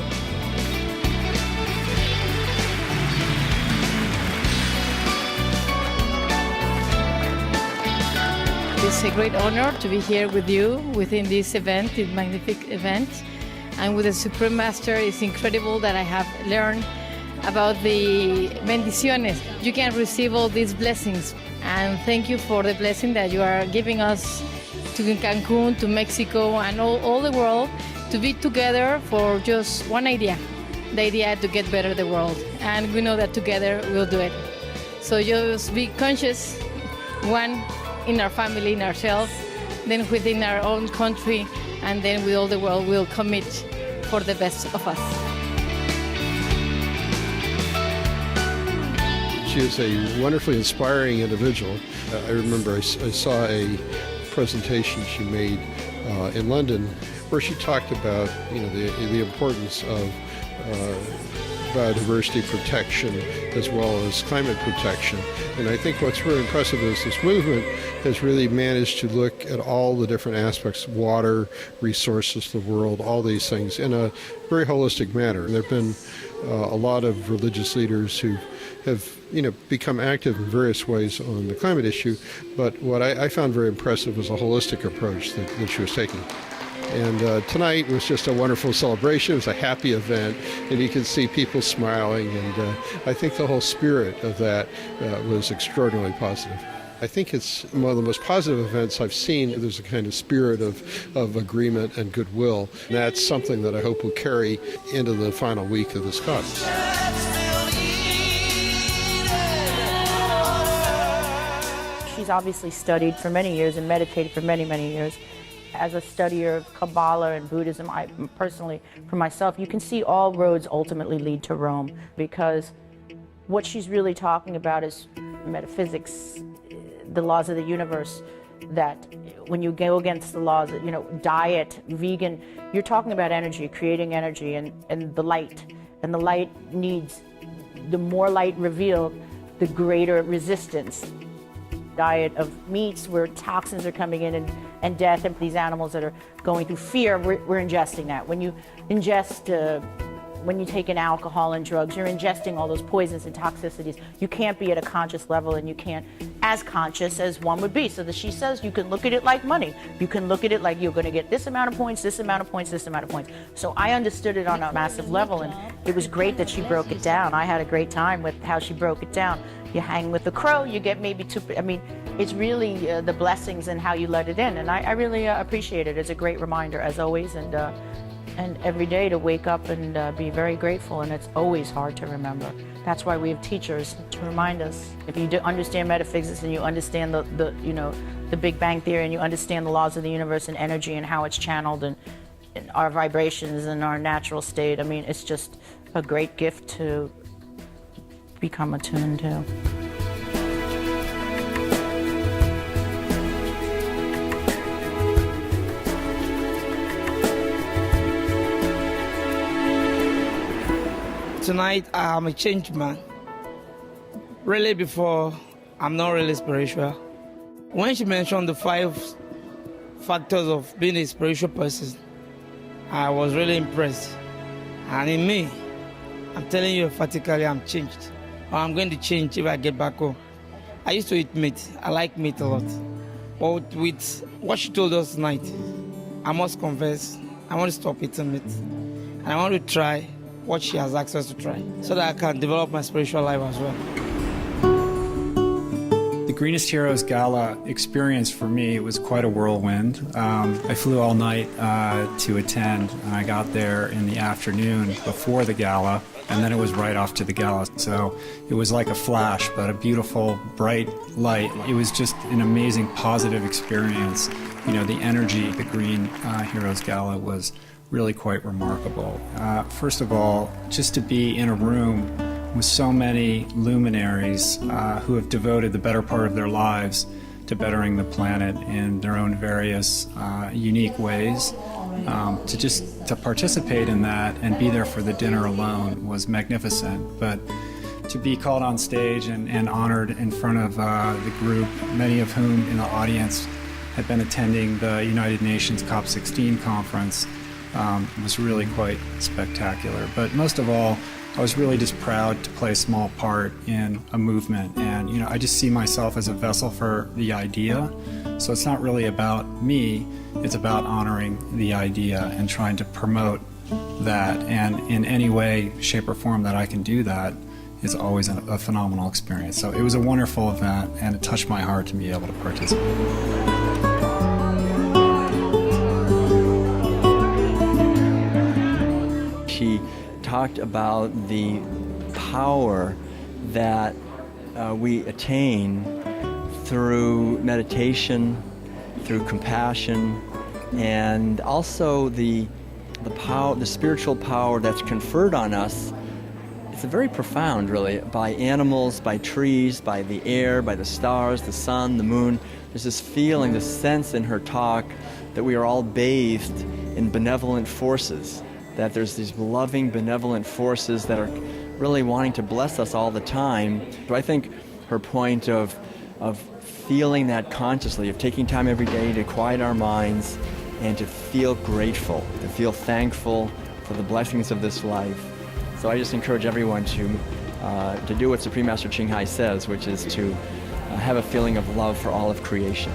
It's a great honor to be here with you within this event, this magnificent event. And with the Supreme Master, it's incredible that I have learned about the bendiciones. You can receive all these blessings. And thank you for the blessing that you are giving us to Cancun, to Mexico, and all the world, to be together for just one idea, the idea to get better the world. And we know that together we'll do it. So just be conscious, one in our family, in ourselves, then within our own country, and then with all the world we'll commit for the best of us. She is a wonderfully inspiring individual. I remember I saw a presentation she made in London where she talked about the importance of biodiversity protection as well as climate protection. And I think what's really impressive is this movement has really managed to look at all the different aspects, water, resources, the world, all these things in a very holistic manner. There have been a lot of religious leaders who have become active in various ways on the climate issue, but what I found very impressive was a holistic approach that she was taking. And tonight was just a wonderful celebration. It was a happy event, and you can see people smiling, and I think the whole spirit of that was extraordinarily positive. I think it's one of the most positive events I've seen. There's a kind of spirit of agreement and goodwill. And that's something that I hope will carry into the final week of this conference. She's obviously studied for many years and meditated for many, many years. As a studier of Kabbalah and Buddhism, I personally, for myself, you can see all roads ultimately lead to Rome, because what she's really talking about is metaphysics, the laws of the universe, that when you go against the laws, diet, vegan, you're talking about energy, creating energy, and the light. And the light needs, the more light revealed, the greater resistance diet of meats where toxins are coming in and death, and these animals that are going through fear, we're ingesting that. When you ingest, when you take in alcohol and drugs, you're ingesting all those poisons and toxicities. You can't be at a conscious level, and you can't as conscious as one would be. So she says you can look at it like money. You can look at it like you're going to get this amount of points, this amount of points, this amount of points. So I understood it on a massive level, and it was great that she broke it down. I had a great time with how she broke it down. You hang with the crow, you get maybe two. I mean, it's really the blessings and how you let it in, and I really appreciate it. It's a great reminder, as always, and every day to wake up and be very grateful, and it's always hard to remember. That's why we have teachers to remind us. If you do understand metaphysics and you understand the Big Bang Theory, and you understand the laws of the universe and energy and how it's channeled and our vibrations and our natural state, I mean, it's just a great gift to become attuned to. Tonight, I'm a changed man. Really, before, I'm not really spiritual. When she mentioned the 5 factors of being a spiritual person, I was really impressed. And in me, I'm telling you emphatically, I'm changed. Or I'm going to change if I get back home. I used to eat meat. I like meat a lot. But with what she told us tonight, I must confess, I want to stop eating meat. And I want to try what she has asked us to try, so that I can develop my spiritual life as well. The Greenest Heroes Gala experience for me was quite a whirlwind. I flew all night to attend, and I got there in the afternoon before the gala, and then it was right off to the gala. So it was like a flash, but a beautiful, bright light. It was just an amazing, positive experience. You know, the energy at the Green Heroes Gala was really quite remarkable. First of all, just to be in a room with so many luminaries who have devoted the better part of their lives to bettering the planet in their own various unique ways. To participate in that and be there for the dinner alone was magnificent. But to be called on stage and honored in front of the group, many of whom in the audience had been attending the United Nations COP16 conference, was really quite spectacular. But most of all, I was really just proud to play a small part in a movement. And, you know, I just see myself as a vessel for the idea. So it's not really about me, it's about honoring the idea and trying to promote that. And in any way, shape, or form that I can do that is always a phenomenal experience. So it was a wonderful event, and it touched my heart to be able to participate. She talked about the power that we attain through meditation, through compassion, and also the power, the spiritual power that's conferred on us. It's very profound, really, by animals, by trees, by the air, by the stars, the sun, the moon. There's this feeling, this sense in her talk that we are all bathed in benevolent forces, that there's these loving, benevolent forces that are really wanting to bless us all the time. So I think her point of feeling that consciously, of taking time every day to quiet our minds and to feel grateful, to feel thankful for the blessings of this life. So I just encourage everyone to do what Supreme Master Ching Hai says, which is to have a feeling of love for all of creation.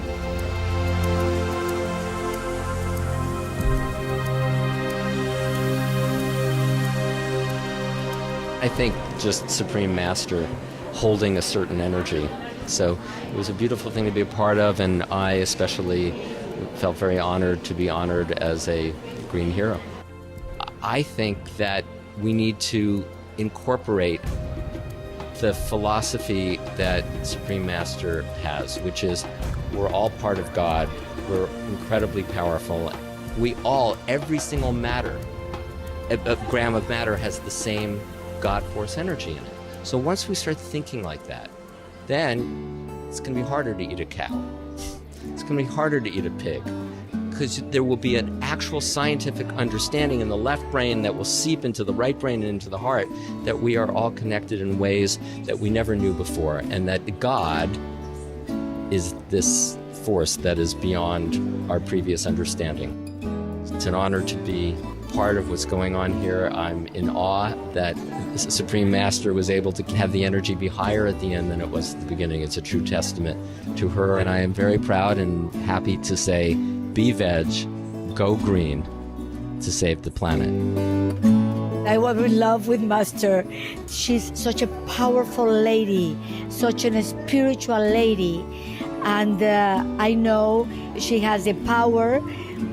I think just Supreme Master holding a certain energy. So it was a beautiful thing to be a part of, and I especially felt very honored to be honored as a green hero. I think that we need to incorporate the philosophy that Supreme Master has, which is we're all part of God, we're incredibly powerful. We all, every single matter, a gram of matter has the same God force energy in it. So once we start thinking like that, then it's going to be harder to eat a cow. It's going to be harder to eat a pig, because there will be an actual scientific understanding in the left brain that will seep into the right brain and into the heart that we are all connected in ways that we never knew before, and that God is this force that is beyond our previous understanding. It's an honor to be part of what's going on here. I'm in awe that the Supreme Master was able to have the energy be higher at the end than it was at the beginning. It's a true testament to her, and I am very proud and happy to say, be veg, go green, to save the planet. I was in love with Master. She's such a powerful lady, such a spiritual lady. And I know she has the power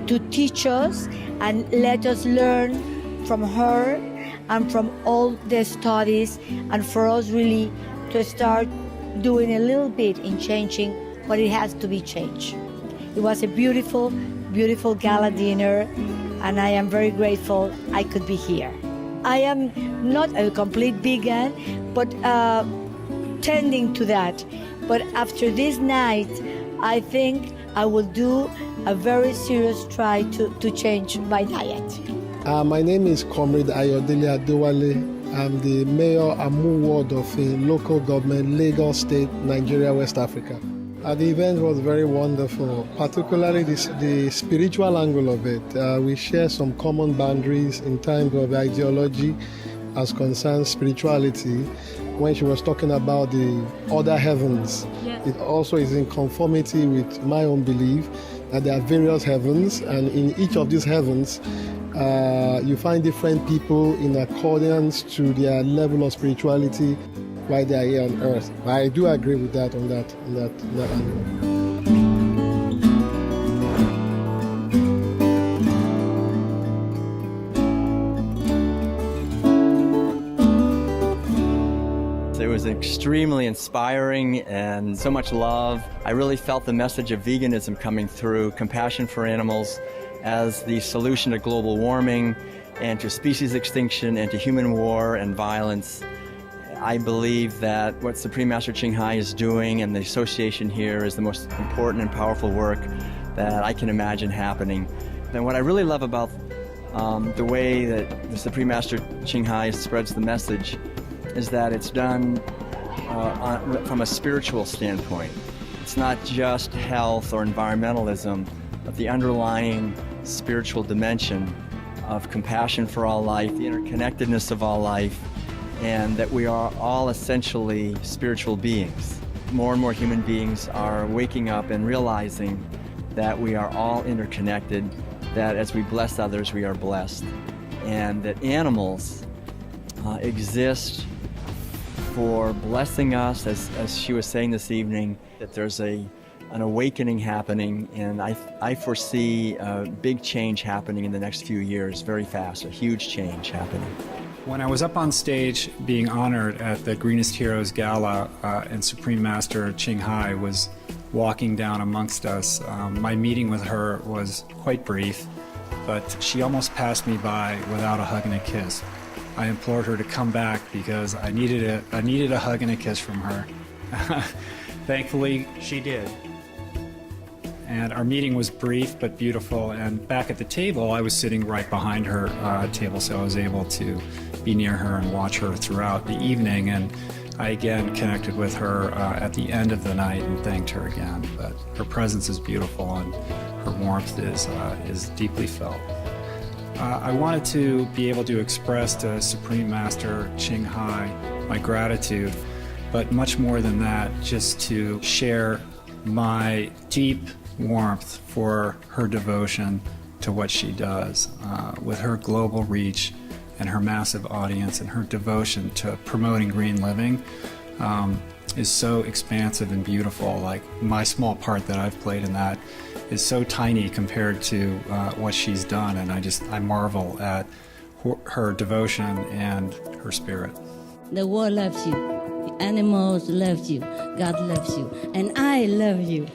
to teach us and let us learn from her and from all the studies, and for us really to start doing a little bit in changing what it has to be changed. It was a beautiful, beautiful gala dinner, and I am very grateful I could be here. I am not a complete vegan, but tending to that. But after this night, I think I will do a very serious try to change my diet. My name is Comrade Ayodele Adewale. I'm the Mayor Amu Ward of a local government, Lagos State, Nigeria, West Africa. The event was very wonderful, particularly the spiritual angle of it. We share some common boundaries in terms of ideology as concerns spirituality. When she was talking about the other heavens, yes, it also is in conformity with my own belief that there are various heavens, and in each of these heavens, you find different people in accordance to their level of spirituality while they are here on earth. I do agree with that on that angle. It was extremely inspiring and so much love. I really felt the message of veganism coming through, compassion for animals as the solution to global warming and to species extinction and to human war and violence. I believe that what Supreme Master Ching Hai is doing and the association here is the most important and powerful work that I can imagine happening. And what I really love about the way that the Supreme Master Ching Hai spreads the message is that it's done from a spiritual standpoint. It's not just health or environmentalism, but the underlying spiritual dimension of compassion for all life, the interconnectedness of all life, and that we are all essentially spiritual beings. More and more human beings are waking up and realizing that we are all interconnected, that as we bless others, we are blessed, and that animals exist for blessing us, as she was saying this evening, that there's an awakening happening, and I foresee a big change happening in the next few years, very fast, a huge change happening. When I was up on stage being honored at the Greenest Heroes Gala and Supreme Master Ching Hai was walking down amongst us, my meeting with her was quite brief, but she almost passed me by without a hug and a kiss. I implored her to come back because I needed a hug and a kiss from her. Thankfully, she did. And our meeting was brief but beautiful, and back at the table, I was sitting right behind her table, so I was able to be near her and watch her throughout the evening, and I again connected with her at the end of the night and thanked her again. But her presence is beautiful and her warmth is deeply felt. I wanted to be able to express to Supreme Master Ching Hai my gratitude, but much more than that, just to share my deep warmth for her devotion to what she does. With her global reach and her massive audience and her devotion to promoting green living is so expansive and beautiful. Like, my small part that I've played in that is so tiny compared to what she's done, and I marvel at her devotion and her spirit. The world loves you, the animals love you, God loves you, and I love you.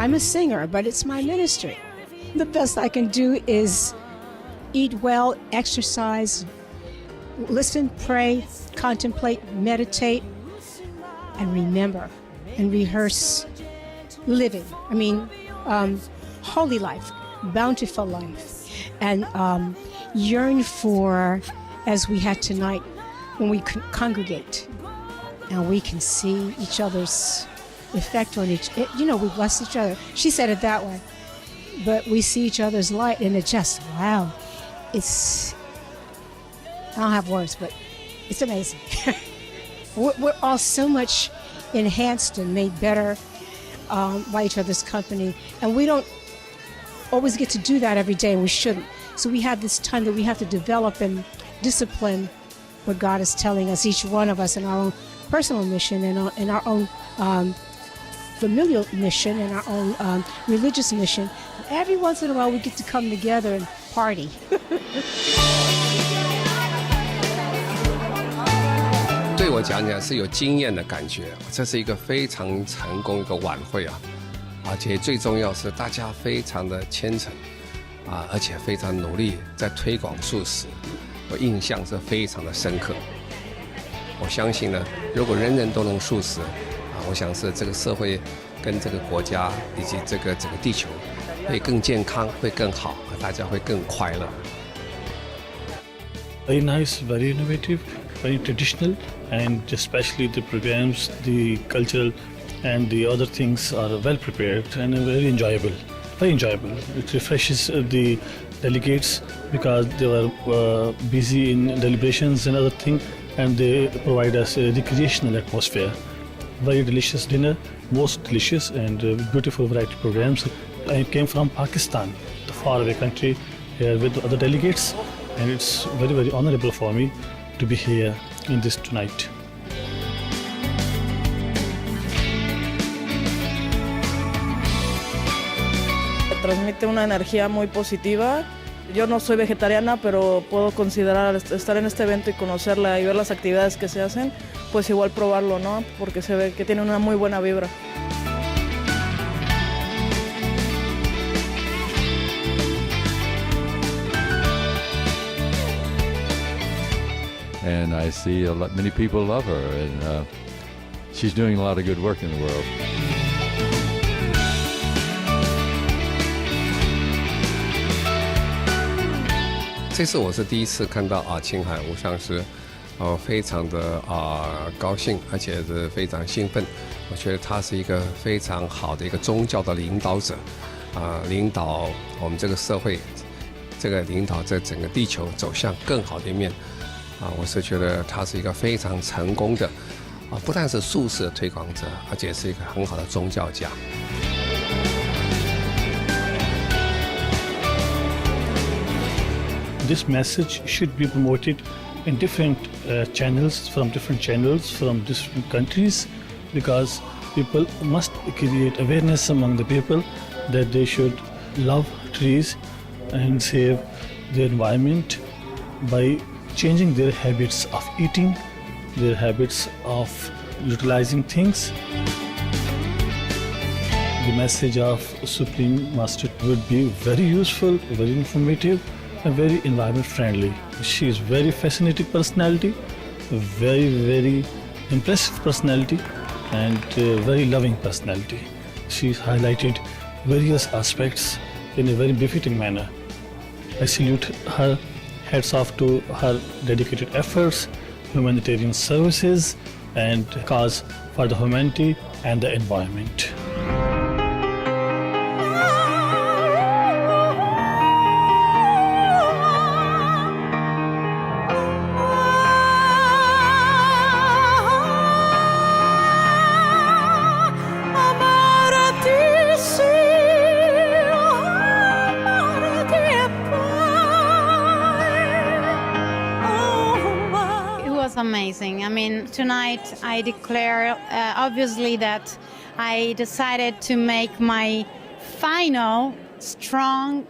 I'm a singer, but it's my ministry. The best I can do is eat well, exercise, listen, pray, contemplate, meditate, and remember and rehearse living. I mean, holy life, bountiful life, and yearn for, as we had tonight, when we congregate and we can see each other's effect on we bless each other. She said it that way. But we see each other's light, and it just, wow. I don't have words, but it's amazing. We're all so much enhanced and made better by each other's company. And we don't always get to do that every day, and we shouldn't. So we have this time that we have to develop and discipline what God is telling us, each one of us, in our own personal mission and in our own familial mission and our own religious mission. Every once in a while we get to come together and party. 对我讲讲是有经验的感觉，这是一个非常成功一个晚会啊，而且最重要是大家非常的虔诚啊，而且非常努力在推广素食，我印象是非常的深刻。我相信呢，如果人人都能素食啊，我想是这个社会跟这个国家以及这个整个地球会更健康，会更好，大家会更快乐。Very nice, very innovative, very traditional, and especially the programs, the cultural and the other things are well prepared and very enjoyable. Very enjoyable. It refreshes the delegates because they were busy in deliberations and other things, and they provide us a recreational atmosphere. Very delicious dinner, most delicious and beautiful variety programs. I came from Pakistan, the faraway country, here with other delegates, and it's very, very honorable for me to be here in this tonight. Transmite una energía muy positiva. Yo no soy vegetariana, pero puedo considerar estar en este evento y conocerla y ver las actividades que se hacen, pues igual probarlo, ¿no? Porque se ve que tiene una muy buena vibra. And I see many people love her, and she's doing a lot of good work in the world. 这次我是第一次看到青海，我想是非常的高兴，而且是非常兴奋。我觉得他是一个非常好的一个宗教的领导者，领导我们这个社会，这个领导这整个地球走向更好的一面。我是觉得他是一个非常成功的不但是素食的推广者，而且是一个很好的宗教家。This message should be promoted in different channels, from different countries, because people must create awareness among the people that they should love trees and save the environment by changing their habits of eating, their habits of utilizing things. The message of Supreme Master would be very useful, very informative, and very environment friendly. She is very fascinating personality, very, very impressive personality, and very loving personality. She's highlighted various aspects in a very befitting manner. I salute her. Hats off to her dedicated efforts, humanitarian services, and cause for the humanity and the environment. Amazing. I mean, tonight I declare obviously that I decided to make my final strong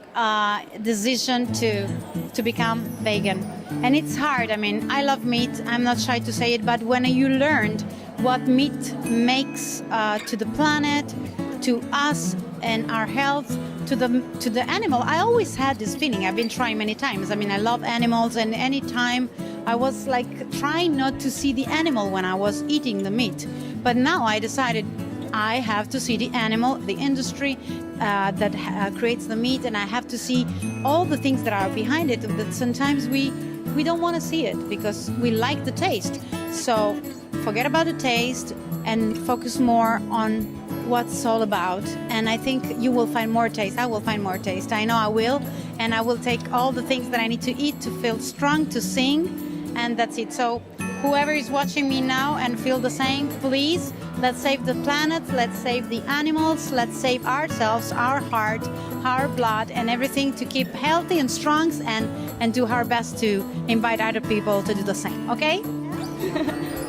decision to become vegan. And it's hard. I mean, I love meat. I'm not shy to say it, but when you learned what meat makes to the planet, to us, and our health to the animal. I always had this feeling. I've been trying many times. I mean, I love animals, and any time I was like trying not to see the animal when I was eating the meat. But now I decided I have to see the animal, the industry that creates the meat, and I have to see all the things that are behind it. That sometimes we don't want to see it because we like the taste. So forget about the taste and focus more on what it's all about. And I think you will find more taste. I will find more taste. I know I will. And I will take all the things that I need to eat to feel strong, to sing. And that's it. So whoever is watching me now and feel the same, please, let's save the planet, let's save the animals, let's save ourselves, our heart, our blood, and everything to keep healthy and strong, and do our best to invite other people to do the same, okay?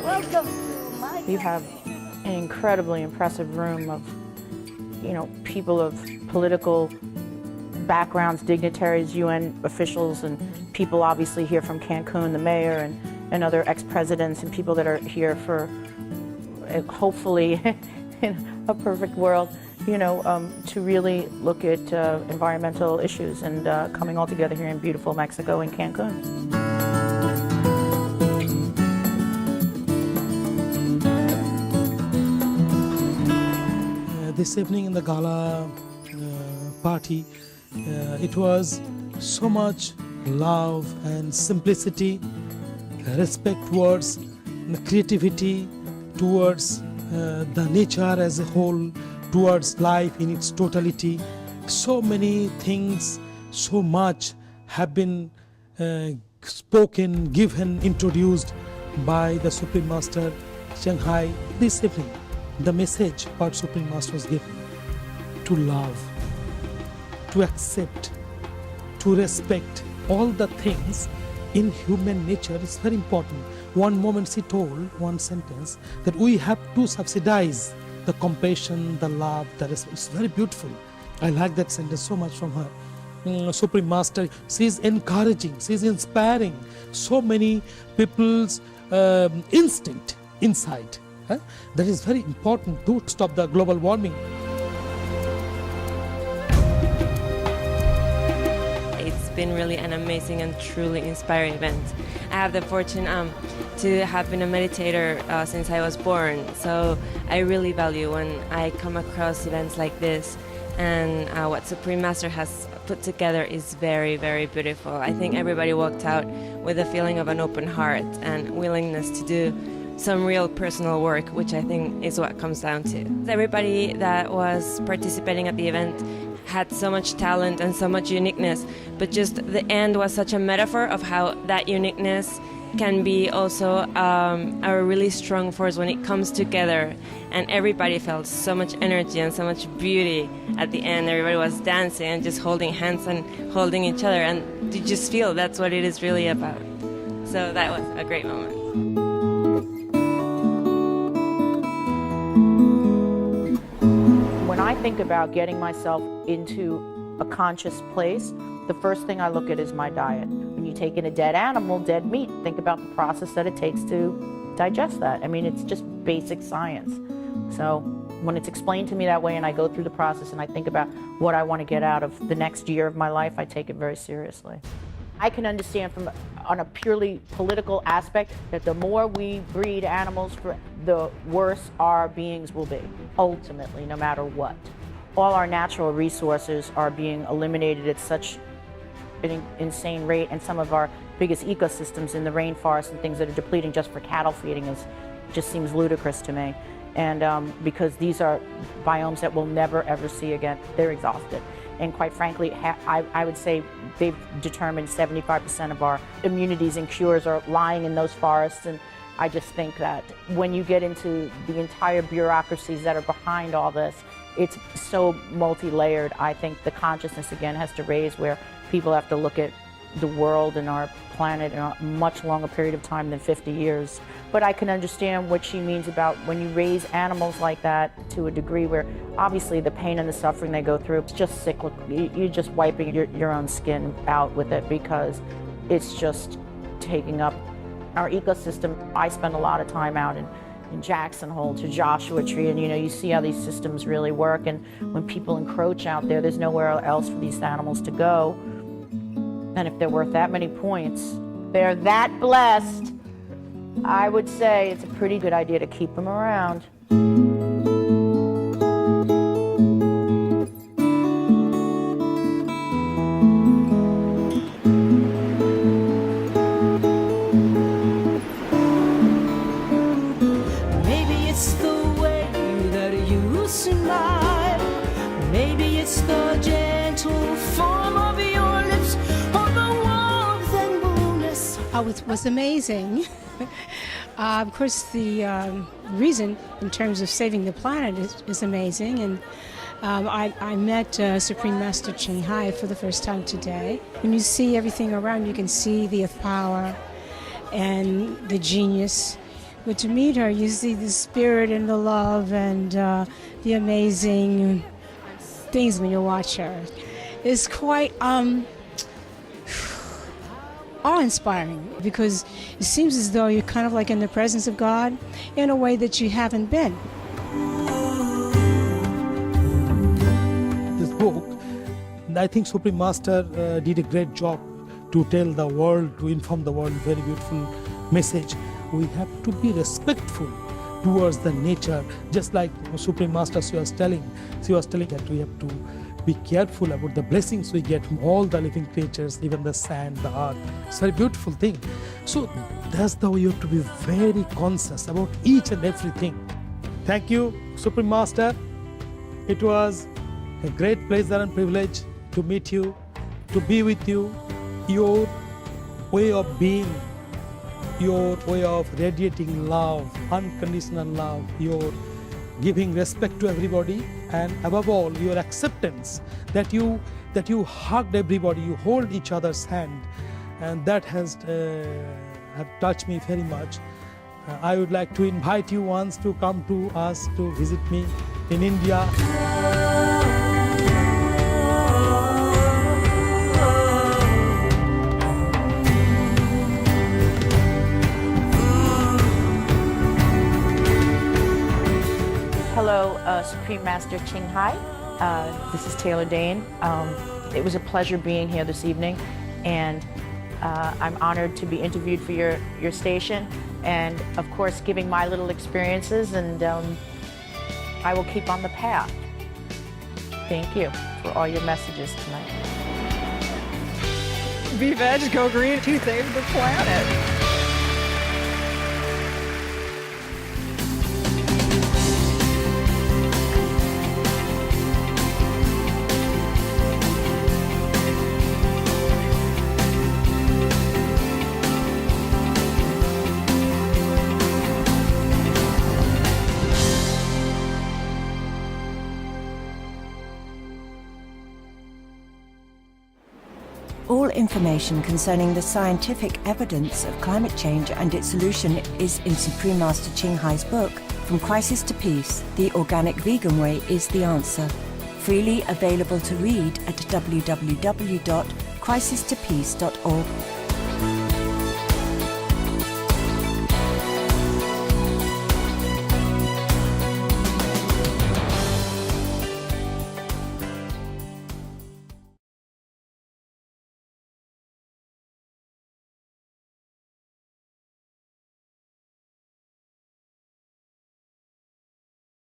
Welcome. You have an incredibly impressive room of, people of political backgrounds, dignitaries, UN officials, and people obviously here from Cancun, the mayor, and other ex-presidents, and people that are here for, hopefully, in a perfect world, to really look at environmental issues and coming all together here in beautiful Mexico in Cancun. This evening in the gala party, it was so much love and simplicity, respect towards the creativity, towards the nature as a whole, towards life in its totality. So many things, so much have been spoken, given, introduced by the Supreme Master Shanghai this evening. The message what Supreme Master was given: to love, to accept, to respect all the things in human nature is very important. One moment she told, one sentence, that we have to subsidize the compassion, the love, the respect. It's very beautiful. I like that sentence so much from her. Supreme Master, she is encouraging, she is inspiring so many people's instinct inside. That is very important to stop the global warming. It's been really an amazing and truly inspiring event. I have the fortune to have been a meditator since I was born, so I really value when I come across events like this, and what Supreme Master has put together is very, very beautiful. I think everybody walked out with a feeling of an open heart and willingness to do some real personal work, which I think is what comes down to. Everybody that was participating at the event had so much talent and so much uniqueness, but just the end was such a metaphor of how that uniqueness can be also a really strong force when it comes together. And everybody felt so much energy and so much beauty at the end. Everybody was dancing and just holding hands and holding each other, and you just feel that's what it is really about. So that was a great moment. When I think about getting myself into a conscious place, the first thing I look at is my diet. When you take in a dead animal, dead meat, think about the process that it takes to digest that. I mean, it's just basic science. So when it's explained to me that way and I go through the process and I think about what I want to get out of the next year of my life, I take it very seriously. I can understand on a purely political aspect that the more we breed animals, the worse our beings will be, ultimately, no matter what. All our natural resources are being eliminated at such an insane rate, and some of our biggest ecosystems in the rainforest and things that are depleting just for cattle feeding just seems ludicrous to me. And because these are biomes that we'll never ever see again, they're exhausted. And quite frankly, I would say they've determined 75% of our immunities and cures are lying in those forests. And I just think that when you get into the entire bureaucracies that are behind all this, it's so multi-layered. I think the consciousness again has to raise where people have to look at the world and our planet in a much longer period of time than 50 years. But I can understand what she means about when you raise animals like that to a degree where obviously the pain and the suffering they go through, it's just cyclical. You're just wiping your own skin out with it because it's just taking up our ecosystem. I spend a lot of time out Jackson Hole to Joshua Tree, and you see how these systems really work. And when people encroach out there, there's nowhere else for these animals to go. And if they're worth that many points, they're that blessed, I would say it's a pretty good idea to keep them around. It was amazing. Of course, the reason in terms of saving the planet is amazing. And I met Supreme Master Ching Hai for the first time today. When you see everything around, you can see the power and the genius. But to meet her, you see the spirit and the love and the amazing things when you watch her. It's quite awe-inspiring, because it seems as though you're kind of like in the presence of God in a way that you haven't been. This book, I think Supreme Master did a great job to tell the world, to inform the world, very beautiful message. We have to be respectful towards the nature, just like Supreme Master she was telling that we have to be careful about the blessings we get from all the living creatures, even the sand, the earth. It's a very beautiful thing. So that's the way you have to be very conscious about each and everything. Thank you, Supreme Master. It was a great pleasure and privilege to meet you, to be with you. Your way of being, your way of radiating love, unconditional love, your giving respect to everybody, and above all, your acceptance that you hugged everybody, you hold each other's hand, and that has have touched me very much. I would like to invite you once to come to us to visit me in India. Hello, Supreme Master Ching Hai. This is Taylor Dane. It was a pleasure being here this evening, and I'm honored to be interviewed for your station, and of course giving my little experiences, and I will keep on the path. Thank you for all your messages tonight. Be veg, go green to save the planet. All information concerning the scientific evidence of climate change and its solution is in Supreme Master Ching Hai's book, From Crisis to Peace, The Organic Vegan Way is the Answer. Freely available to read at www.crisistopeace.org.